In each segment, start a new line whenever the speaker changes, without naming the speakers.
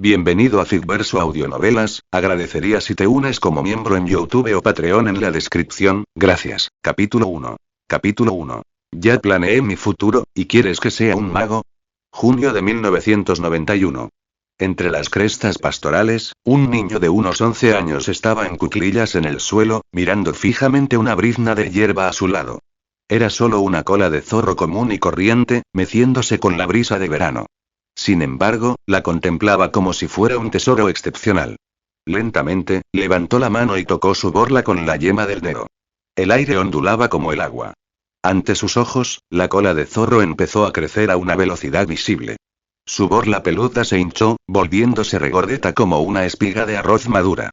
Bienvenido a Ficverso Audionovelas, agradecería si te unes como miembro en YouTube o Patreon en la descripción, gracias. Capítulo 1. Capítulo 1. Ya planeé mi futuro, ¿y quieres que sea un mago? Junio de 1991. Entre las crestas pastorales, un niño de unos 11 años estaba en cuclillas en el suelo, mirando fijamente una brizna de hierba a su lado. Era solo una cola de zorro común y corriente, meciéndose con la brisa de verano. Sin embargo, la contemplaba como si fuera un tesoro excepcional. Lentamente, levantó la mano y tocó su borla con la yema del dedo. El aire ondulaba como el agua. Ante sus ojos, la cola de zorro empezó a crecer a una velocidad visible. Su borla peluda se hinchó, volviéndose regordeta como una espiga de arroz madura.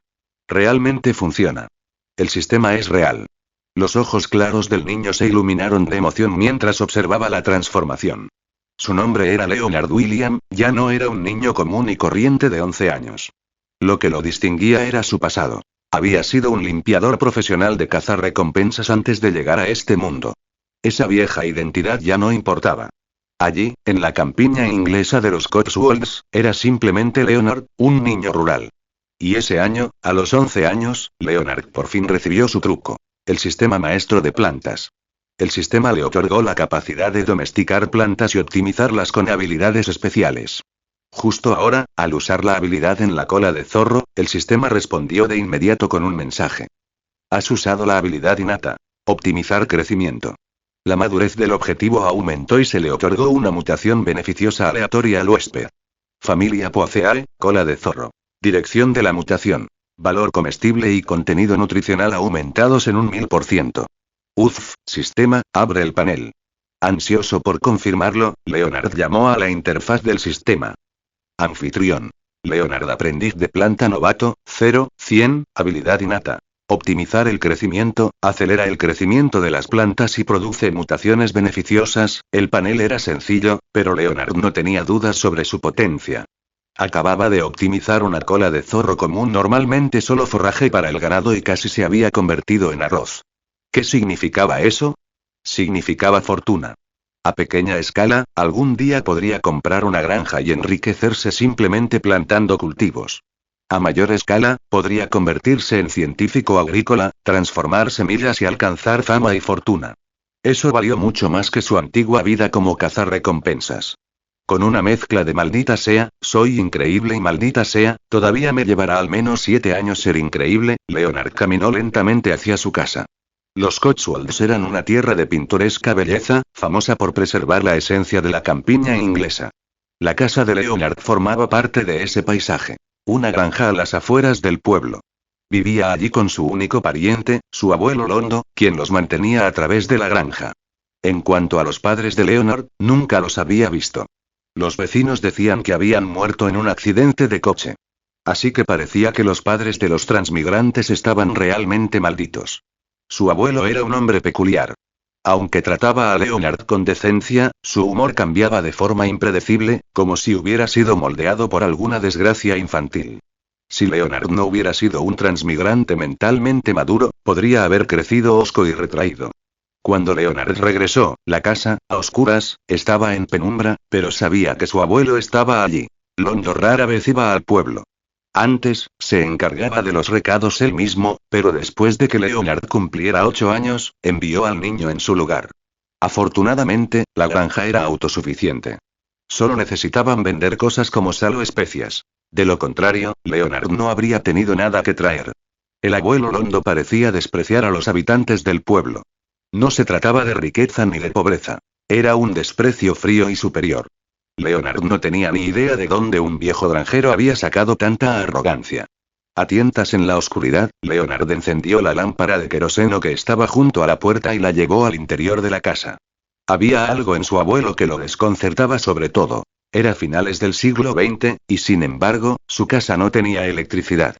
Realmente funciona. El sistema es real. Los ojos claros del niño se iluminaron de emoción mientras observaba la transformación. Su nombre era Leonard William, ya no era un niño común y corriente de 11 años. Lo que lo distinguía era su pasado. Había sido un limpiador profesional de cazarrecompensas antes de llegar a este mundo. Esa vieja identidad ya no importaba. Allí, en la campiña inglesa de los Cotswolds, era simplemente Leonard, un niño rural. Y ese año, a los 11 años, Leonard por fin recibió su truco: el sistema maestro de plantas. El sistema le otorgó la capacidad de domesticar plantas y optimizarlas con habilidades especiales. Justo ahora, al usar la habilidad en la cola de zorro, el sistema respondió de inmediato con un mensaje. Has usado la habilidad innata. Optimizar crecimiento. La madurez del objetivo aumentó y se le otorgó una mutación beneficiosa aleatoria al huésped. Familia Poaceae, cola de zorro. Dirección de la mutación. Valor comestible y contenido nutricional aumentados en un 1000%. Sistema, abre el panel. Ansioso por confirmarlo, Leonard llamó a la interfaz del sistema. Anfitrión. Leonard, aprendiz de planta novato, 0-100, habilidad innata. Optimizar el crecimiento, acelera el crecimiento de las plantas y produce mutaciones beneficiosas. El panel era sencillo, pero Leonard no tenía dudas sobre su potencia. Acababa de optimizar una cola de zorro común, normalmente solo forraje para el ganado, y casi se había convertido en arroz. ¿Qué significaba eso? Significaba fortuna. A pequeña escala, algún día podría comprar una granja y enriquecerse simplemente plantando cultivos. A mayor escala, podría convertirse en científico agrícola, transformar semillas y alcanzar fama y fortuna. Eso valió mucho más que su antigua vida como cazarrecompensas. Con una mezcla de maldita sea, soy increíble y maldita sea, todavía me llevará al menos 7 años ser increíble, Leonard caminó lentamente hacia su casa. Los Cotswolds eran una tierra de pintoresca belleza, famosa por preservar la esencia de la campiña inglesa. La casa de Leonard formaba parte de ese paisaje. Una granja a las afueras del pueblo. Vivía allí con su único pariente, su abuelo Londo, quien los mantenía a través de la granja. En cuanto a los padres de Leonard, nunca los había visto. Los vecinos decían que habían muerto en un accidente de coche. Así que parecía que los padres de los transmigrantes estaban realmente malditos. Su abuelo era un hombre peculiar. Aunque trataba a Leonard con decencia, su humor cambiaba de forma impredecible, como si hubiera sido moldeado por alguna desgracia infantil. Si Leonard no hubiera sido un transmigrante mentalmente maduro, podría haber crecido hosco y retraído. Cuando Leonard regresó, la casa, a oscuras, estaba en penumbra, pero sabía que su abuelo estaba allí. Londo rara vez iba al pueblo. Antes, se encargaba de los recados él mismo, pero después de que Leonard cumpliera 8 años, envió al niño en su lugar. Afortunadamente, la granja era autosuficiente. Solo necesitaban vender cosas como sal o especias. De lo contrario, Leonard no habría tenido nada que traer. El abuelo Londo parecía despreciar a los habitantes del pueblo. No se trataba de riqueza ni de pobreza. Era un desprecio frío y superior. Leonard no tenía ni idea de dónde un viejo granjero había sacado tanta arrogancia. A tientas en la oscuridad, Leonard encendió la lámpara de queroseno que estaba junto a la puerta y la llevó al interior de la casa. Había algo en su abuelo que lo desconcertaba sobre todo. Era finales del siglo XX, y sin embargo, su casa no tenía electricidad.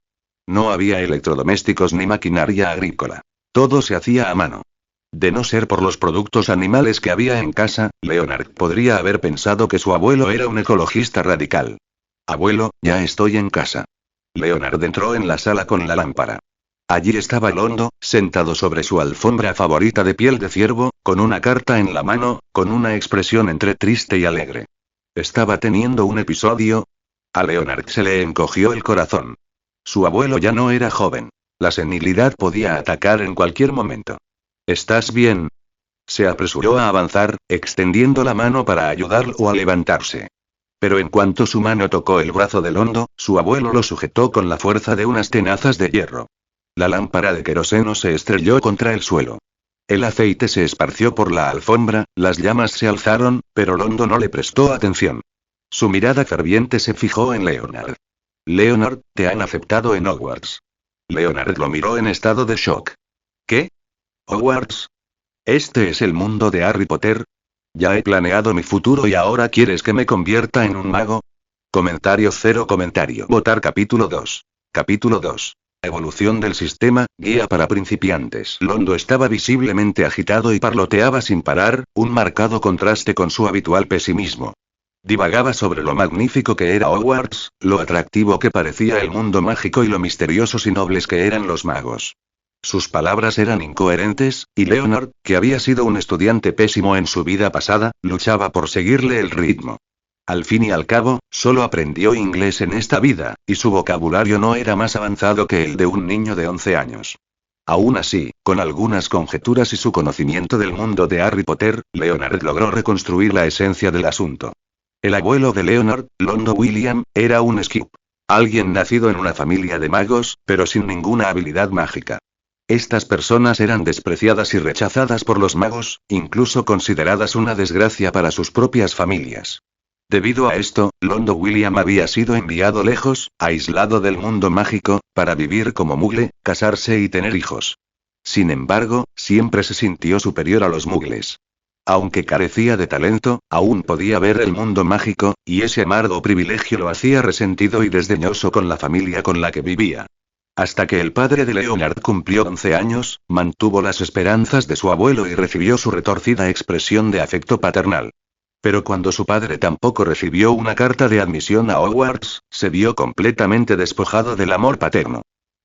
No había electrodomésticos ni maquinaria agrícola. Todo se hacía a mano. De no ser por los productos animales que había en casa, Leonard podría haber pensado que su abuelo era un ecologista radical. Abuelo, ya estoy en casa. Leonard entró en la sala con la lámpara. Allí estaba Londo, sentado sobre su alfombra favorita de piel de ciervo, con una carta en la mano, con una expresión entre triste y alegre. ¿Estaba teniendo un episodio? A Leonard se le encogió el corazón. Su abuelo ya no era joven. La senilidad podía atacar en cualquier momento. ¿Estás bien? Se apresuró a avanzar, extendiendo la mano para ayudarlo a levantarse. Pero en cuanto su mano tocó el brazo de Londo, su abuelo lo sujetó con la fuerza de unas tenazas de hierro. La lámpara de queroseno se estrelló contra el suelo. El aceite se esparció por la alfombra, las llamas se alzaron, pero Londo no le prestó atención. Su mirada ferviente se fijó en Leonard. Leonard, te han aceptado en Hogwarts. Leonard lo miró en estado de shock. ¿Qué? ¿Hogwarts? ¿Este es el mundo de Harry Potter? Ya he planeado mi futuro y ahora quieres que me convierta en un mago. Comentario cero comentario. Votar capítulo 2. Capítulo 2. Evolución del sistema, guía para principiantes. Londo estaba visiblemente agitado y parloteaba sin parar, un marcado contraste con su habitual pesimismo. Divagaba sobre lo magnífico que era Hogwarts, lo atractivo que parecía el mundo mágico y lo misteriosos y nobles que eran los magos. Sus palabras eran incoherentes, y Leonard, que había sido un estudiante pésimo en su vida pasada, luchaba por seguirle el ritmo. Al fin y al cabo, solo aprendió inglés en esta vida, y su vocabulario no era más avanzado que el de un niño de 11 años. Aún así, con algunas conjeturas y su conocimiento del mundo de Harry Potter, Leonard logró reconstruir la esencia del asunto. El abuelo de Leonard, Londo William, era un Skip. Alguien nacido en una familia de magos, pero sin ninguna habilidad mágica. Estas personas eran despreciadas y rechazadas por los magos, incluso consideradas una desgracia para sus propias familias. Debido a esto, Londo William había sido enviado lejos, aislado del mundo mágico, para vivir como mugle, casarse y tener hijos. Sin embargo, siempre se sintió superior a los mugles. Aunque carecía de talento, aún podía ver el mundo mágico, y ese amargo privilegio lo hacía resentido y desdeñoso con la familia con la que vivía. Hasta que el padre de Leonard cumplió 11 años, mantuvo las esperanzas de su abuelo y recibió su retorcida expresión de afecto paternal. Pero cuando su padre tampoco recibió una carta de admisión a Hogwarts, se vio completamente despojado del amor paterno.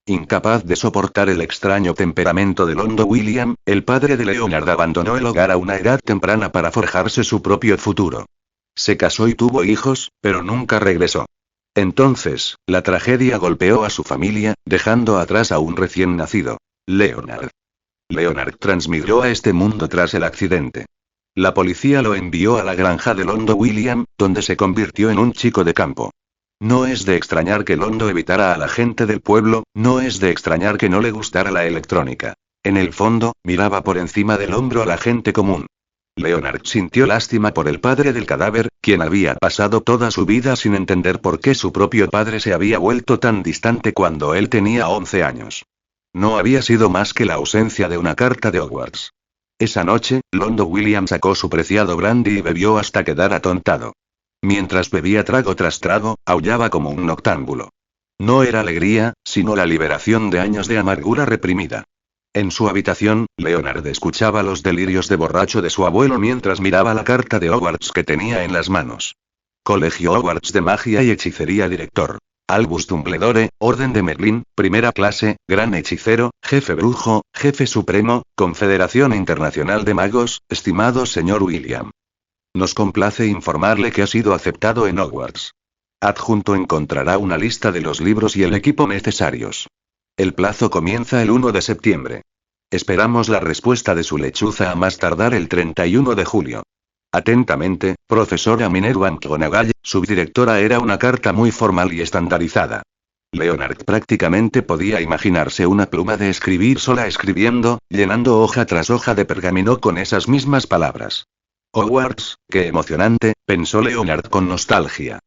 Incapaz de soportar el extraño temperamento de Londo William, el padre de Leonard abandonó el hogar a una edad temprana para forjarse su propio futuro. Se casó y tuvo hijos, pero nunca regresó. Entonces, la tragedia golpeó a su familia, dejando atrás a un recién nacido, Leonard. Leonard transmigró a este mundo tras el accidente. La policía lo envió a la granja de Londo William, donde se convirtió en un chico de campo. No es de extrañar que Londo evitara a la gente del pueblo, no es de extrañar que no le gustara la electrónica. En el fondo, miraba por encima del hombro a la gente común. Leonard sintió lástima por el padre del cadáver, quien había pasado toda su vida sin entender por qué su propio padre se había vuelto tan distante cuando él tenía 11 años. No había sido más que la ausencia de una carta de Hogwarts. Esa noche, Londo William sacó su preciado brandy y bebió hasta quedar atontado. Mientras bebía trago tras trago, aullaba como un noctámbulo. No era alegría, sino la liberación de años de amargura reprimida. En su habitación, Leonard escuchaba los delirios de borracho de su abuelo mientras miraba la carta de Hogwarts que tenía en las manos. Colegio Hogwarts de Magia y Hechicería Director. Albus Dumbledore, Orden de Merlín, Primera Clase, Gran Hechicero, Jefe Brujo, Jefe Supremo, Confederación Internacional de Magos, estimado señor William. Nos complace informarle que ha sido aceptado en Hogwarts. Adjunto encontrará una lista de los libros y el equipo necesarios. El plazo comienza el 1 de septiembre. Esperamos la respuesta de su lechuza a más tardar el 31 de julio. Atentamente, profesora Minerva McGonagall, subdirectora. Era una carta muy formal y estandarizada. Leonard prácticamente podía imaginarse una pluma de escribir sola escribiendo, llenando hoja tras hoja de pergamino con esas mismas palabras. Hogwarts, qué emocionante, pensó Leonard con nostalgia.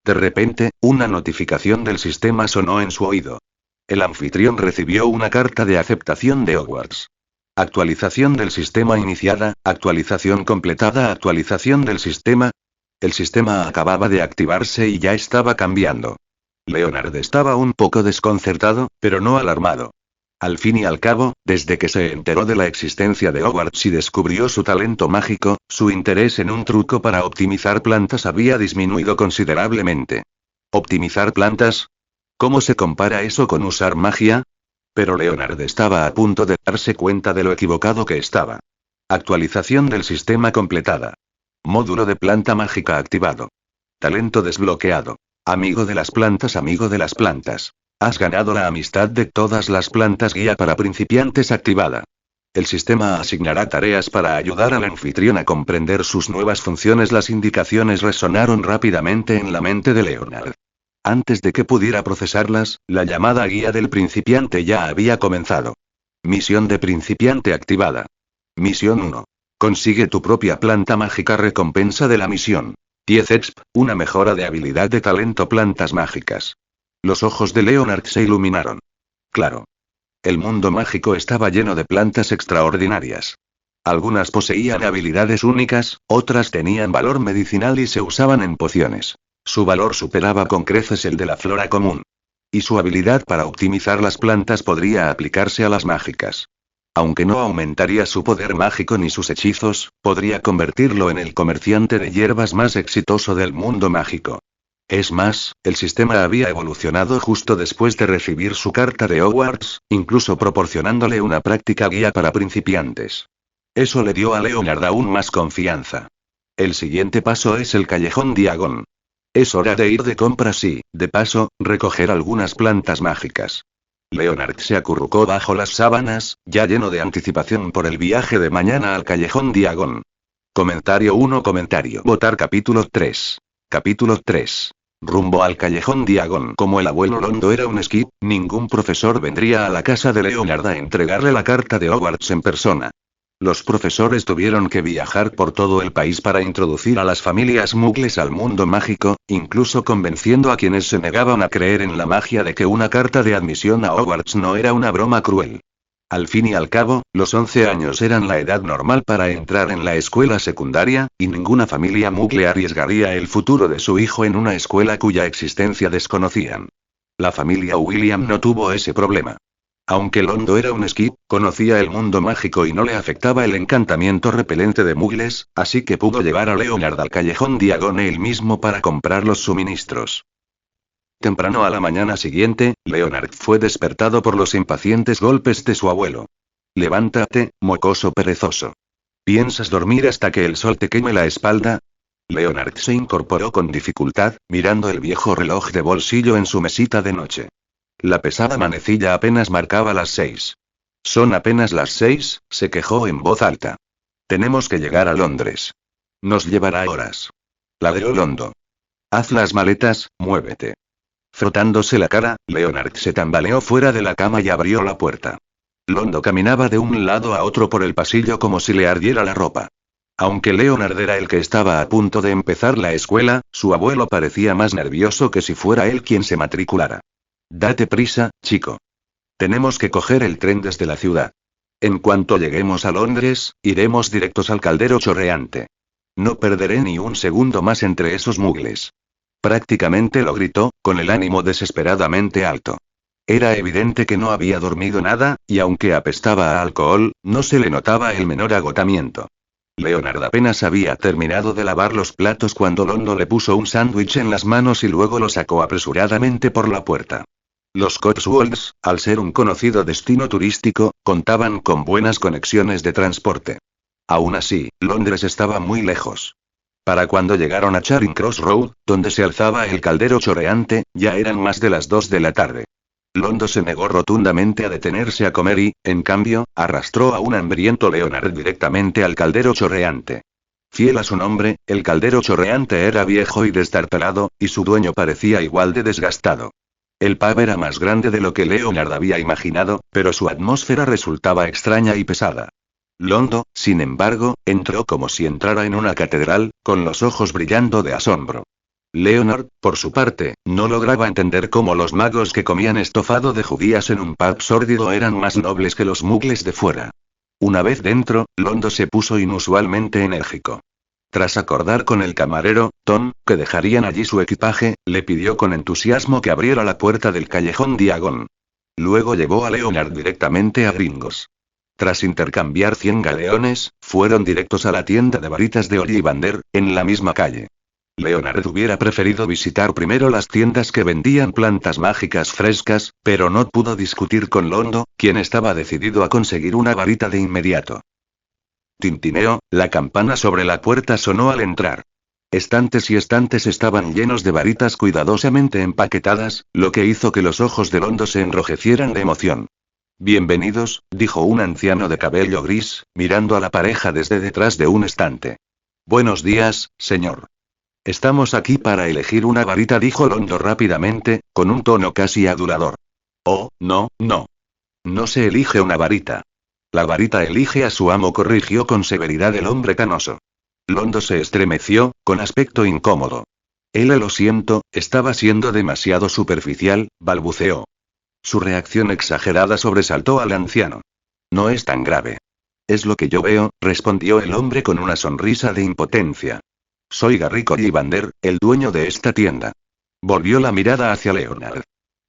De repente, una notificación del sistema sonó en su oído. El anfitrión recibió una carta de aceptación de Hogwarts. Actualización del sistema iniciada, actualización completada, actualización del sistema. El sistema acababa de activarse y ya estaba cambiando. Leonard estaba un poco desconcertado, pero no alarmado. Al fin y al cabo, desde que se enteró de la existencia de Hogwarts y descubrió su talento mágico, su interés en un truco para optimizar plantas había disminuido considerablemente. ¿Optimizar plantas? ¿Cómo se compara eso con usar magia? Pero Leonard estaba a punto de darse cuenta de lo equivocado que estaba. Actualización del sistema completada. Módulo de planta mágica activado. Talento desbloqueado. Amigo de las plantas, amigo de las plantas. Has ganado la amistad de todas las plantas. Guía para principiantes activada. El sistema asignará tareas para ayudar al anfitrión a comprender sus nuevas funciones. Las indicaciones resonaron rápidamente en la mente de Leonard. Antes de que pudiera procesarlas, la llamada guía del principiante ya había comenzado. Misión de principiante activada. Misión 1. Consigue tu propia planta mágica. Recompensa de la misión. 10 exp, una mejora de habilidad de talento. Plantas mágicas. Los ojos de Leonard se iluminaron. Claro. El mundo mágico estaba lleno de plantas extraordinarias. Algunas poseían habilidades únicas, otras tenían valor medicinal y se usaban en pociones. Su valor superaba con creces el de la flora común. Y su habilidad para optimizar las plantas podría aplicarse a las mágicas. Aunque no aumentaría su poder mágico ni sus hechizos, podría convertirlo en el comerciante de hierbas más exitoso del mundo mágico. Es más, el sistema había evolucionado justo después de recibir su carta de Hogwarts, incluso proporcionándole una práctica guía para principiantes. Eso le dio a Leonard aún más confianza. El siguiente paso es el Callejón Diagon. Es hora de ir de compras y, de paso, recoger algunas plantas mágicas. Leonard se acurrucó bajo las sábanas, ya lleno de anticipación por el viaje de mañana al Callejón Diagon. Comentario 1. Votar capítulo 3. Capítulo 3. Rumbo al Callejón Diagon. Como el abuelo Londo era un skip, ningún profesor vendría a la casa de Leonard a entregarle la carta de Hogwarts en persona. Los profesores tuvieron que viajar por todo el país para introducir a las familias muggles al mundo mágico, incluso convenciendo a quienes se negaban a creer en la magia de que una carta de admisión a Hogwarts no era una broma cruel. Al fin y al cabo, los 11 años eran la edad normal para entrar en la escuela secundaria, y ninguna familia muggle arriesgaría el futuro de su hijo en una escuela cuya existencia desconocían. La familia William no tuvo ese problema. Aunque Londo era un skip, conocía el mundo mágico y no le afectaba el encantamiento repelente de muggles, así que pudo llevar a Leonard al Callejón Diagon él mismo para comprar los suministros. Temprano a la mañana siguiente, Leonard fue despertado por los impacientes golpes de su abuelo. «Levántate, mocoso perezoso. ¿Piensas dormir hasta que el sol te queme la espalda?» Leonard se incorporó con dificultad, mirando el viejo reloj de bolsillo en su mesita de noche. La pesada manecilla apenas marcaba las 6. «Son apenas las 6», se quejó en voz alta. «Tenemos que llegar a Londres. Nos llevará horas». Ladró Londo. «Haz las maletas, muévete». Frotándose la cara, Leonard se tambaleó fuera de la cama y abrió la puerta. Londo caminaba de un lado a otro por el pasillo como si le ardiera la ropa. Aunque Leonard era el que estaba a punto de empezar la escuela, su abuelo parecía más nervioso que si fuera él quien se matriculara. «Date prisa, chico. Tenemos que coger el tren desde la ciudad. En cuanto lleguemos a Londres, iremos directos al caldero chorreante. No perderé ni un segundo más entre esos muggles». Prácticamente lo gritó, con el ánimo desesperadamente alto. Era evidente que no había dormido nada, y aunque apestaba a alcohol, no se le notaba el menor agotamiento. Leonard apenas había terminado de lavar los platos cuando Londo le puso un sándwich en las manos y luego lo sacó apresuradamente por la puerta. Los Cotswolds, al ser un conocido destino turístico, contaban con buenas conexiones de transporte. Aún así, Londres estaba muy lejos. Para cuando llegaron a Charing Cross Road, donde se alzaba el caldero chorreante, ya eran más de las 2 de la tarde. Londo se negó rotundamente a detenerse a comer y, en cambio, arrastró a un hambriento Leonard directamente al caldero chorreante. Fiel a su nombre, el caldero chorreante era viejo y destartalado, y su dueño parecía igual de desgastado. El pub era más grande de lo que Leonard había imaginado, pero su atmósfera resultaba extraña y pesada. Londo, sin embargo, entró como si entrara en una catedral, con los ojos brillando de asombro. Leonard, por su parte, no lograba entender cómo los magos que comían estofado de judías en un pub sórdido eran más nobles que los muggles de fuera. Una vez dentro, Londo se puso inusualmente enérgico. Tras acordar con el camarero, Tom, que dejarían allí su equipaje, le pidió con entusiasmo que abriera la puerta del Callejón Diagon. Luego llevó a Leonard directamente a Gringos. Tras intercambiar 100 galeones, fueron directos a la tienda de varitas de Ollivander, en la misma calle. Leonard hubiera preferido visitar primero las tiendas que vendían plantas mágicas frescas, pero no pudo discutir con Londo, quien estaba decidido a conseguir una varita de inmediato. Tintineo, la campana sobre la puerta sonó al entrar. Estantes y estantes estaban llenos de varitas cuidadosamente empaquetadas, lo que hizo que los ojos de Londo se enrojecieran de emoción. Bienvenidos, dijo un anciano de cabello gris, mirando a la pareja desde detrás de un estante. Buenos días, señor. Estamos aquí para elegir una varita, dijo Londo rápidamente, con un tono casi adulador. Oh, no, no. No se elige una varita. La varita elige a su amo, corrigió con severidad el hombre canoso. Londo se estremeció, con aspecto incómodo. Lo siento, estaba siendo demasiado superficial, balbuceó. Su reacción exagerada sobresaltó al anciano. No es tan grave. Es lo que yo veo, respondió el hombre con una sonrisa de impotencia. Soy Garrick Ollivander, el dueño de esta tienda. Volvió la mirada hacia Leonard.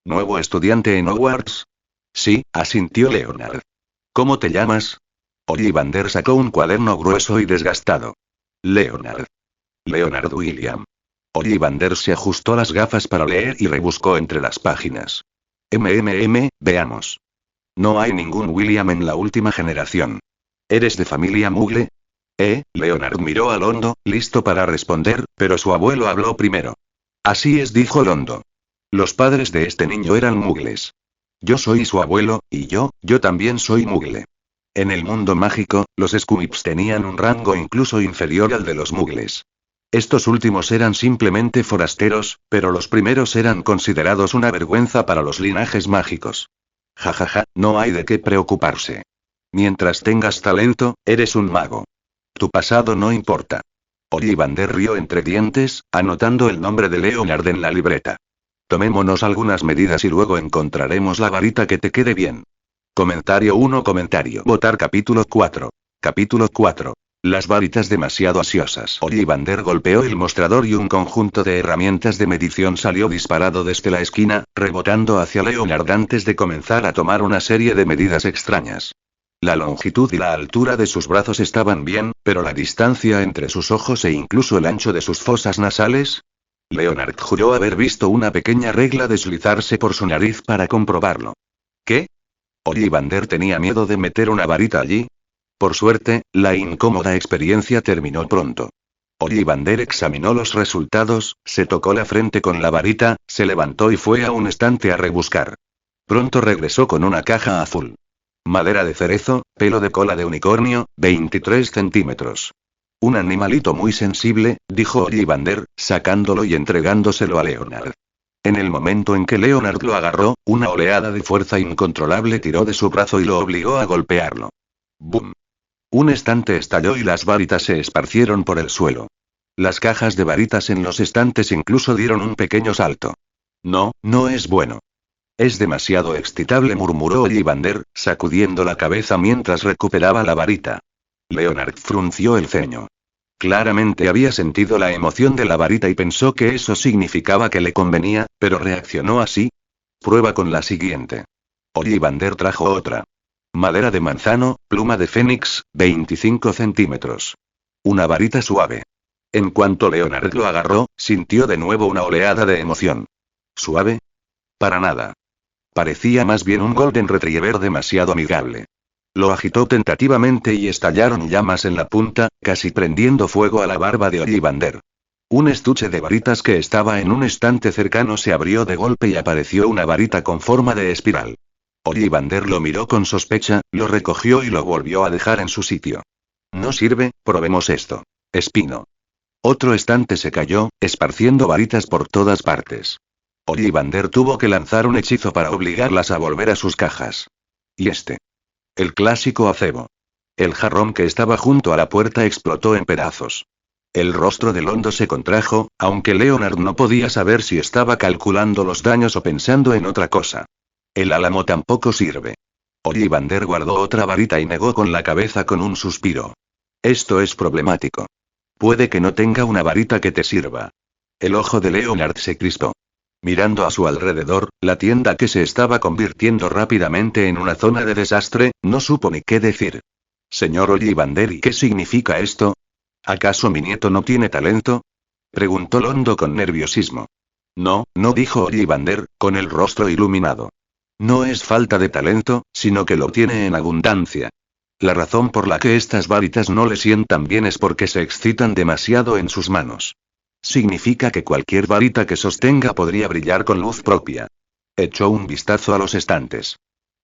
¿Nuevo estudiante en Hogwarts? Sí, asintió Leonard. ¿Cómo te llamas? Ollivander sacó un cuaderno grueso y desgastado. Leonard. Leonard William. Ollivander se ajustó las gafas para leer y rebuscó entre las páginas. Veamos. No hay ningún William en la última generación. ¿Eres de familia Muggle? Leonard miró a Londo, listo para responder, pero su abuelo habló primero. Así es, dijo Londo. Los padres de este niño eran Muggles. Yo soy su abuelo, y yo también soy Muggle. En el mundo mágico, los Squibs tenían un rango incluso inferior al de los Muggles. Estos últimos eran simplemente forasteros, pero los primeros eran considerados una vergüenza para los linajes mágicos. Jajaja, no hay de qué preocuparse. Mientras tengas talento, eres un mago. Tu pasado no importa. Ollivander rió entre dientes, anotando el nombre de Leonard en la libreta. Tomémonos algunas medidas y luego encontraremos la varita que te quede bien. Comentario 1. Votar capítulo 4. Capítulo 4. Las varitas demasiado asiosas. Ollivander golpeó el mostrador y un conjunto de herramientas de medición salió disparado desde la esquina, rebotando hacia Leonard antes de comenzar a tomar una serie de medidas extrañas. La longitud y la altura de sus brazos estaban bien, pero la distancia entre sus ojos e incluso el ancho de sus fosas nasales. Leonard juró haber visto una pequeña regla deslizarse por su nariz para comprobarlo. ¿Qué? Ollivander tenía miedo de meter una varita allí. Por suerte, la incómoda experiencia terminó pronto. Ollivander examinó los resultados, se tocó la frente con la varita, se levantó y fue a un estante a rebuscar. Pronto regresó con una caja azul. Madera de cerezo, pelo de cola de unicornio, 23 centímetros. Un animalito muy sensible, dijo Ollivander, sacándolo y entregándoselo a Leonard. En el momento en que Leonard lo agarró, una oleada de fuerza incontrolable tiró de su brazo y lo obligó a golpearlo. ¡Bum! Un estante estalló y las varitas se esparcieron por el suelo. Las cajas de varitas en los estantes incluso dieron un pequeño salto. No, no es bueno. Es demasiado excitable, murmuró Ollivander, sacudiendo la cabeza mientras recuperaba la varita. Leonard frunció el ceño. Claramente había sentido la emoción de la varita y pensó que eso significaba que le convenía, pero reaccionó así. Prueba con la siguiente. Ollivander trajo otra. Madera de manzano, pluma de fénix, 25 centímetros. Una varita suave. En cuanto Leonard lo agarró, sintió de nuevo una oleada de emoción. ¿Suave? Para nada. Parecía más bien un Golden Retriever demasiado amigable. Lo agitó tentativamente y estallaron llamas en la punta, casi prendiendo fuego a la barba de Ollivander. Un estuche de varitas que estaba en un estante cercano se abrió de golpe y apareció una varita con forma de espiral. Ollivander lo miró con sospecha, lo recogió y lo volvió a dejar en su sitio. No sirve, probemos esto. Espino. Otro estante se cayó, esparciendo varitas por todas partes. Ollivander tuvo que lanzar un hechizo para obligarlas a volver a sus cajas. ¿Y este? El clásico acebo. El jarrón que estaba junto a la puerta explotó en pedazos. El rostro de Londo se contrajo, aunque Leonard no podía saber si estaba calculando los daños o pensando en otra cosa. El álamo tampoco sirve. Ollivander guardó otra varita y negó con la cabeza con un suspiro. Esto es problemático. Puede que no tenga una varita que te sirva. El ojo de Leonard se crispó. Mirando a su alrededor, la tienda que se estaba convirtiendo rápidamente en una zona de desastre, no supo ni qué decir. Señor Ollivander, ¿y qué significa esto? ¿Acaso mi nieto no tiene talento? Preguntó Londo con nerviosismo. No, no, dijo Ollivander, con el rostro iluminado. No es falta de talento, sino que lo tiene en abundancia. La razón por la que estas varitas no le sientan bien es porque se excitan demasiado en sus manos. significa que cualquier varita que sostenga podría brillar con luz propia. Echó un vistazo a los estantes.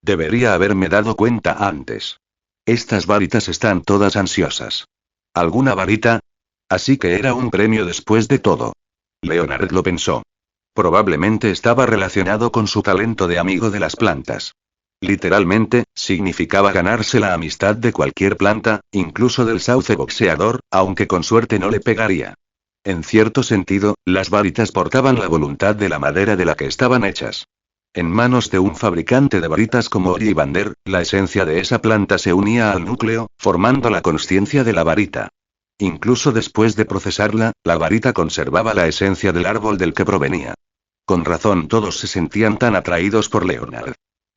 Debería haberme dado cuenta antes. Estas varitas están todas ansiosas. ¿Alguna varita? Así que era un premio después de todo. Leonard lo pensó. Probablemente estaba relacionado con su talento de amigo de las plantas. Literalmente, significaba ganarse la amistad de cualquier planta, incluso del sauce boxeador, aunque con suerte no le pegaría. En cierto sentido, las varitas portaban la voluntad de la madera de la que estaban hechas. En manos de un fabricante de varitas como Ollivander, la esencia de esa planta se unía al núcleo, formando la consciencia de la varita. Incluso después de procesarla, la varita conservaba la esencia del árbol del que provenía. Con razón todos se sentían tan atraídos por Leonard.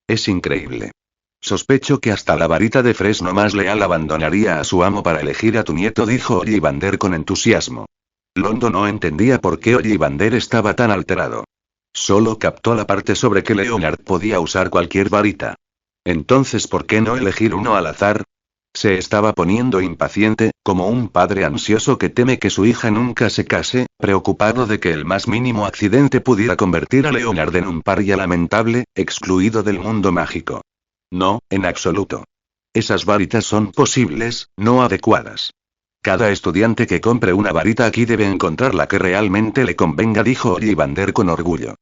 Es increíble. Sospecho que hasta la varita de fresno más leal abandonaría a su amo para elegir a tu nieto, dijo Ollivander con entusiasmo. Londo no entendía por qué Ollivander estaba tan alterado. Solo captó la parte sobre que Leonard podía usar cualquier varita. Entonces, ¿por qué no elegir uno al azar? Se estaba poniendo impaciente, como un padre ansioso que teme que su hija nunca se case, preocupado de que el más mínimo accidente pudiera convertir a Leonard en un paria lamentable, excluido del mundo mágico. No, en absoluto. Esas varitas son posibles, no adecuadas. Cada estudiante que compre una varita aquí debe encontrar la que realmente le convenga, dijo Ollivander con orgullo.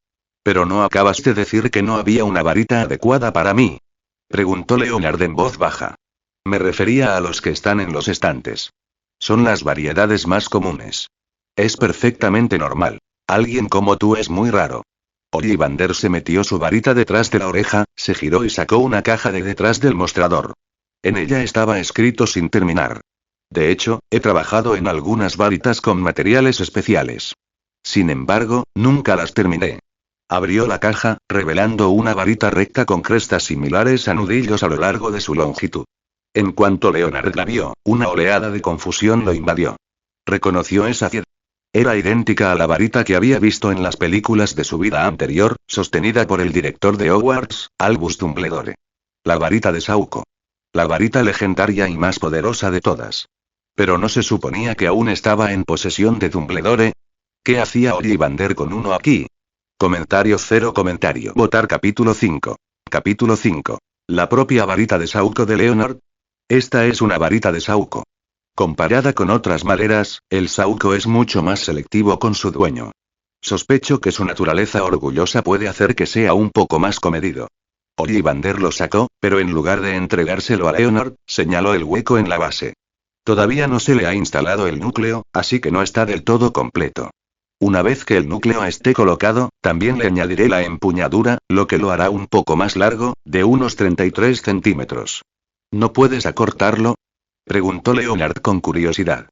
¿Pero no acabas de decir que no había una varita adecuada para mí?, preguntó Leonard en voz baja. Me refería a los que están en los estantes. Son las variedades más comunes. Es perfectamente normal. Alguien como tú es muy raro. Ollivander se metió su varita detrás de la oreja, se giró y sacó una caja de detrás del mostrador. En ella estaba escrito sin terminar. De hecho, he trabajado en algunas varitas con materiales especiales. Sin embargo, nunca las terminé. Abrió la caja, revelando una varita recta con crestas similares a nudillos a lo largo de su longitud. En cuanto Leonard la vio, una oleada de confusión lo invadió. Reconoció esa piedra. Era idéntica a la varita que había visto en las películas de su vida anterior, sostenida por el director de Hogwarts, Albus Dumbledore. La varita de Sauco. La varita legendaria y más poderosa de todas. Pero no se suponía que aún estaba en posesión de Dumbledore. ¿Qué hacía Ollivander con uno aquí? Comentario. Votar capítulo 5. Capítulo 5. La propia varita de Sauco de Leonard. Esta es una varita de Sauco. Comparada con otras maderas, el Sauco es mucho más selectivo con su dueño. Sospecho que su naturaleza orgullosa puede hacer que sea un poco más comedido. Ollivander lo sacó, pero en lugar de entregárselo a Leonard, señaló el hueco en la base. Todavía no se le ha instalado el núcleo, así que no está del todo completo. Una vez que el núcleo esté colocado, también le añadiré la empuñadura, lo que lo hará un poco más largo, de unos 33 centímetros. ¿No puedes acortarlo?, preguntó Leonard con curiosidad.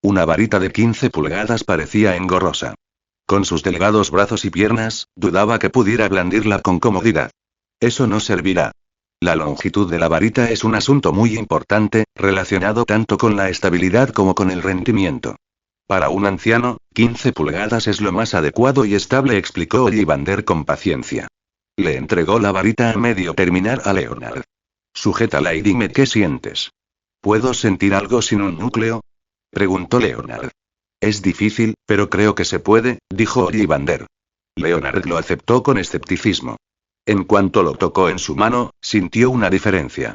Una varita de 15 pulgadas parecía engorrosa. Con sus delgados brazos y piernas, dudaba que pudiera blandirla con comodidad. Eso no servirá. La longitud de la varita es un asunto muy importante, relacionado tanto con la estabilidad como con el rendimiento. Para un anciano, 15 pulgadas es lo más adecuado y estable, explicó Ollivander con paciencia. Le entregó la varita a medio terminar a Leonard. Sujétala y dime qué sientes. ¿Puedo sentir algo sin un núcleo?, preguntó Leonard. Es difícil, pero creo que se puede, dijo Ollivander. Leonard lo aceptó con escepticismo. En cuanto lo tocó en su mano, sintió una diferencia.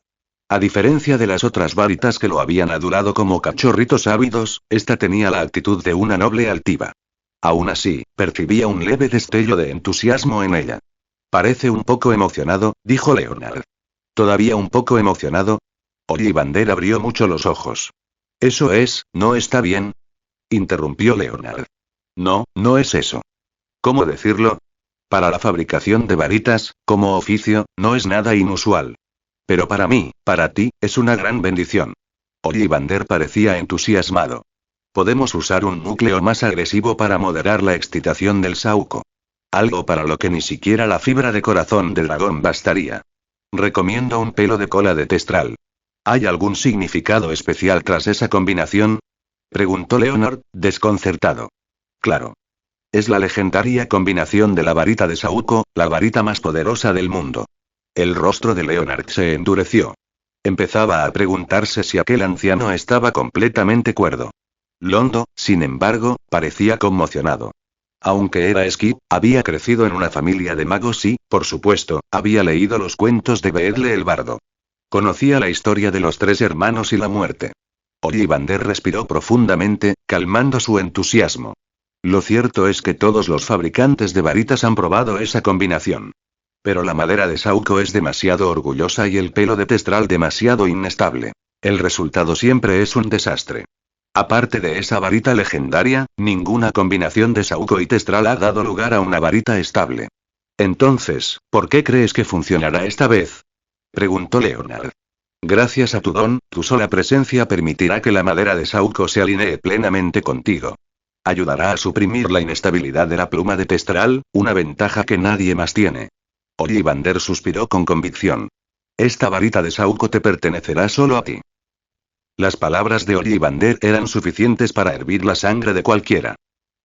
A diferencia de las otras varitas que lo habían adulado como cachorritos ávidos, esta tenía la actitud de una noble altiva. Aún así, percibía un leve destello de entusiasmo en ella. Parece un poco emocionado, dijo Leonard. ¿Todavía un poco emocionado? Ollivander abrió mucho los ojos. Eso es, ¿no está bien?, interrumpió Leonard. No, no es eso. ¿Cómo decirlo? Para la fabricación de varitas, como oficio, no es nada inusual. Pero para mí, para ti, es una gran bendición. Ollivander parecía entusiasmado. Podemos usar un núcleo más agresivo para moderar la excitación del Sauco. Algo para lo que ni siquiera la fibra de corazón del dragón bastaría. Recomiendo un pelo de cola de testral. ¿Hay algún significado especial tras esa combinación?, preguntó Leonard, desconcertado. Claro. Es la legendaria combinación de la varita de Sauco, la varita más poderosa del mundo. El rostro de Leonard se endureció. Empezaba a preguntarse si aquel anciano estaba completamente cuerdo. Londo, sin embargo, parecía conmocionado. Aunque era Skip, había crecido en una familia de magos y, por supuesto, había leído los cuentos de Beedle el bardo. Conocía la historia de los 3 hermanos y la muerte. Ollivander respiró profundamente, calmando su entusiasmo. Lo cierto es que todos los fabricantes de varitas han probado esa combinación. Pero la madera de Sauco es demasiado orgullosa y el pelo de Testral demasiado inestable. El resultado siempre es un desastre. Aparte de esa varita legendaria, ninguna combinación de Sauco y Testral ha dado lugar a una varita estable. Entonces, ¿por qué crees que funcionará esta vez? Preguntó Leonard. Gracias a tu don, tu sola presencia permitirá que la madera de Sauco se alinee plenamente contigo. Ayudará a suprimir la inestabilidad de la pluma de Testral, una ventaja que nadie más tiene. Ollivander suspiró con convicción. Esta varita de Sauco te pertenecerá solo a ti. Las palabras de Ollivander eran suficientes para hervir la sangre de cualquiera.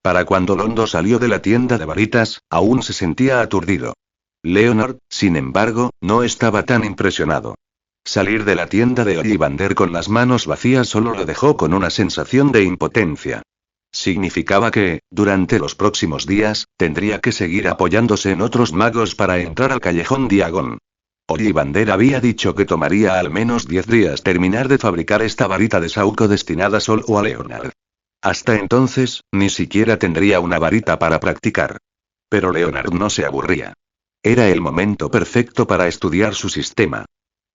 Para cuando Londo salió de la tienda de varitas, aún se sentía aturdido. Leonard, sin embargo, no estaba tan impresionado. Salir de la tienda de Ollivander con las manos vacías solo lo dejó con una sensación de impotencia. Significaba que, durante los próximos días, tendría que seguir apoyándose en otros magos para entrar al callejón Diagon. Ollivander había dicho que tomaría al menos 10 días terminar de fabricar esta varita de Sauco destinada solo a Leonard. Hasta entonces, ni siquiera tendría una varita para practicar. Pero Leonard no se aburría. Era el momento perfecto para estudiar su sistema.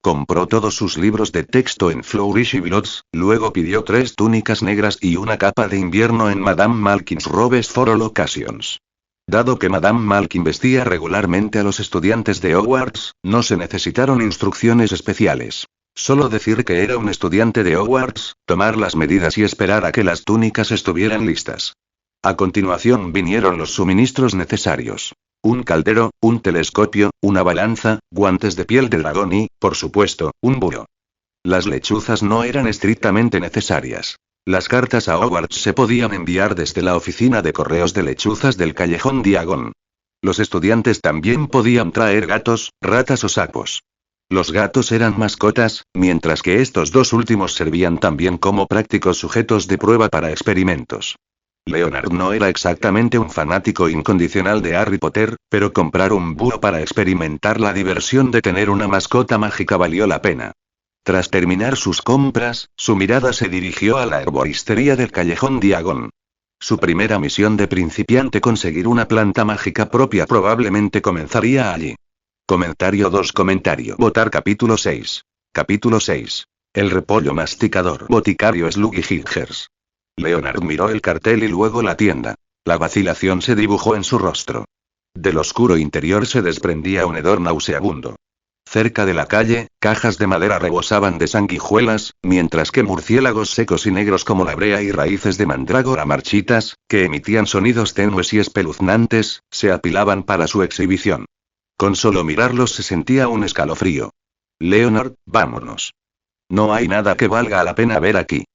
Compró todos sus libros de texto en Flourish y Blots, luego pidió 3 túnicas negras y una capa de invierno en Madame Malkin's robes for all occasions. Dado que Madame Malkin vestía regularmente a los estudiantes de Hogwarts, no se necesitaron instrucciones especiales. Solo decir que era un estudiante de Hogwarts, tomar las medidas y esperar a que las túnicas estuvieran listas. A continuación vinieron los suministros necesarios. Un caldero, un telescopio, una balanza, guantes de piel de dragón y, por supuesto, un búho. Las lechuzas no eran estrictamente necesarias. Las cartas a Hogwarts se podían enviar desde la oficina de correos de lechuzas del callejón Diagon. Los estudiantes también podían traer gatos, ratas o sapos. Los gatos eran mascotas, mientras que estos 2 últimos servían también como prácticos sujetos de prueba para experimentos. Leonard no era exactamente un fanático incondicional de Harry Potter, pero comprar un búho para experimentar la diversión de tener una mascota mágica valió la pena. Tras terminar sus compras, su mirada se dirigió a la herboristería del callejón Diagon. Su primera misión de principiante, conseguir una planta mágica propia, probablemente comenzaría allí. Comentario 2. Votar capítulo 6. Capítulo 6. El repollo masticador. Boticario Sluggy Higgers. Leonard miró el cartel y luego la tienda. La vacilación se dibujó en su rostro. Del oscuro interior se desprendía un hedor nauseabundo. Cerca de la calle, cajas de madera rebosaban de sanguijuelas, mientras que murciélagos secos y negros como la brea y raíces de mandrágora marchitas, que emitían sonidos tenues y espeluznantes, se apilaban para su exhibición. Con solo mirarlos se sentía un escalofrío. Leonard, vámonos. No hay nada que valga la pena ver aquí.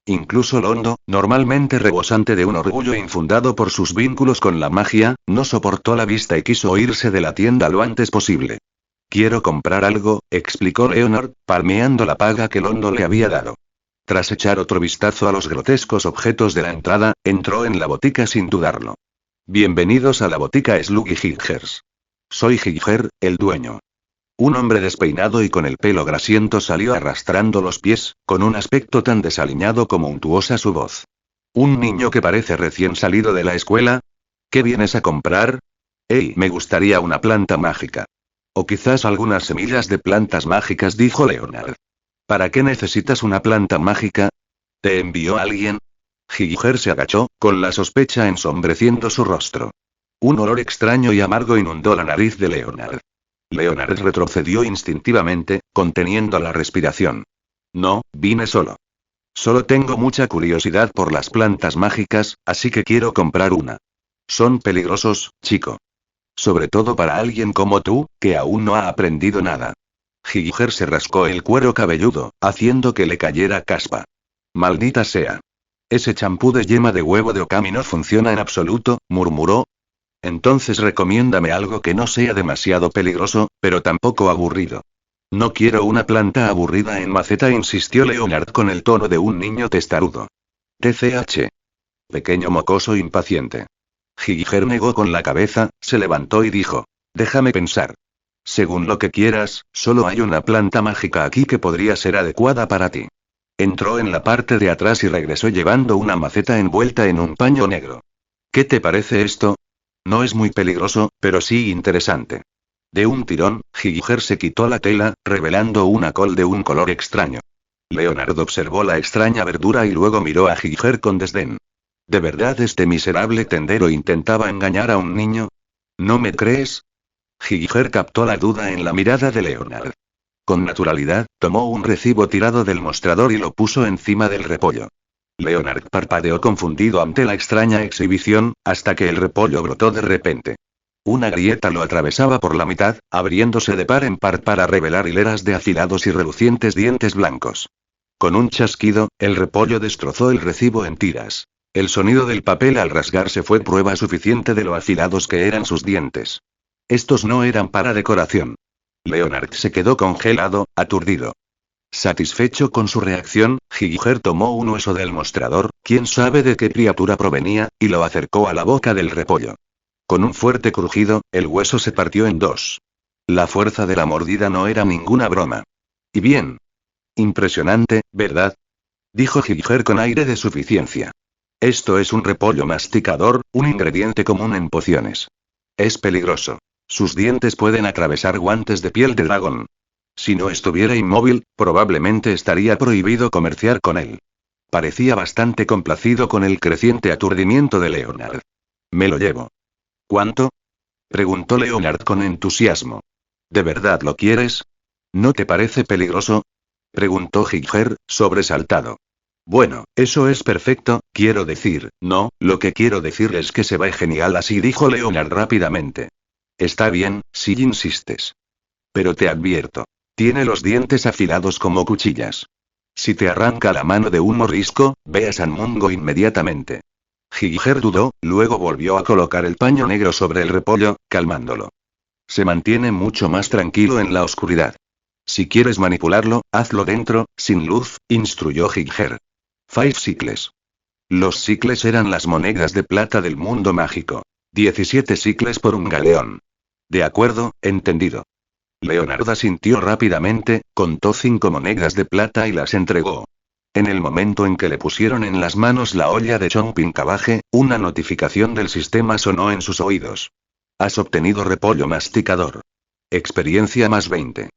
Incluso Londo, normalmente rebosante de un orgullo infundado por sus vínculos con la magia, no soportó la vista y quiso irse de la tienda lo antes posible. Quiero comprar algo, explicó Leonard, palmeando la paga que Londo le había dado. Tras echar otro vistazo a los grotescos objetos de la entrada, entró en la botica sin dudarlo. Bienvenidos a la botica Sluggy Higgers. Soy Higger, el dueño. Un hombre despeinado y con el pelo grasiento salió arrastrando los pies, con un aspecto tan desaliñado como untuosa su voz. ¿Un niño que parece recién salido de la escuela? ¿Qué vienes a comprar? Me gustaría una planta mágica. O quizás algunas semillas de plantas mágicas, dijo Leonard. ¿Para qué necesitas una planta mágica? ¿Te envió alguien? Higger se agachó, con la sospecha ensombreciendo su rostro. Un olor extraño y amargo inundó la nariz de Leonard. Leonard retrocedió instintivamente, conteniendo la respiración. No, vine solo. Solo tengo mucha curiosidad por las plantas mágicas, así que quiero comprar una. Son peligrosos, chico. Sobre todo para alguien como tú, que aún no ha aprendido nada. Higger se rascó el cuero cabelludo, haciendo que le cayera caspa. Maldita sea. Ese champú de yema de huevo de Okami no funciona en absoluto, murmuró. Entonces recomiéndame algo que no sea demasiado peligroso, pero tampoco aburrido. No quiero una planta aburrida en maceta, insistió Leonard con el tono de un niño testarudo. TCH. Pequeño mocoso impaciente. Giger negó con la cabeza, se levantó y dijo. Déjame pensar. Según lo que quieras, solo hay una planta mágica aquí que podría ser adecuada para ti. Entró en la parte de atrás y regresó llevando una maceta envuelta en un paño negro. ¿Qué te parece esto? No es muy peligroso, pero sí interesante. De un tirón, Giger se quitó la tela, revelando una col de un color extraño. Leonard observó la extraña verdura y luego miró a Giger con desdén. ¿De verdad este miserable tendero intentaba engañar a un niño? ¿No me crees? Giger captó la duda en la mirada de Leonard. Con naturalidad, tomó un recibo tirado del mostrador y lo puso encima del repollo. Leonard parpadeó confundido ante la extraña exhibición, hasta que el repollo brotó de repente. Una grieta lo atravesaba por la mitad, abriéndose de par en par para revelar hileras de afilados y relucientes dientes blancos. Con un chasquido, el repollo destrozó el recibo en tiras. El sonido del papel al rasgarse fue prueba suficiente de lo afilados que eran sus dientes. Estos no eran para decoración. Leonard se quedó congelado, aturdido. Satisfecho con su reacción, Giger tomó un hueso del mostrador, quién sabe de qué criatura provenía, y lo acercó a la boca del repollo. Con un fuerte crujido, el hueso se partió en dos. La fuerza de la mordida no era ninguna broma. ¿Y bien? Impresionante, ¿verdad? Dijo Giger con aire de suficiencia. Esto es un repollo masticador, un ingrediente común en pociones. Es peligroso. Sus dientes pueden atravesar guantes de piel de dragón. Si no estuviera inmóvil, probablemente estaría prohibido comerciar con él. Parecía bastante complacido con el creciente aturdimiento de Leonard. Me lo llevo. ¿Cuánto? Preguntó Leonard con entusiasmo. ¿De verdad lo quieres? ¿No te parece peligroso? Preguntó Giger, sobresaltado. Bueno, eso es perfecto, quiero decir, no, lo que quiero decir es que se va genial así, dijo Leonard rápidamente. Está bien, si insistes. Pero te advierto. Tiene los dientes afilados como cuchillas. Si te arranca la mano de un mordisco, ve a San Mungo inmediatamente. Giger dudó, luego volvió a colocar el paño negro sobre el repollo, calmándolo. Se mantiene mucho más tranquilo en la oscuridad. Si quieres manipularlo, hazlo dentro, sin luz, instruyó Giger. 5 sicles. Los sicles eran las monedas de plata del mundo mágico. 17 sicles por un galeón. De acuerdo, entendido. Leonard asintió rápidamente, contó 5 monedas de plata y las entregó. En el momento en que le pusieron en las manos la olla de Chomping Cabbage, una notificación del sistema sonó en sus oídos. Has obtenido repollo masticador. Experiencia más 20.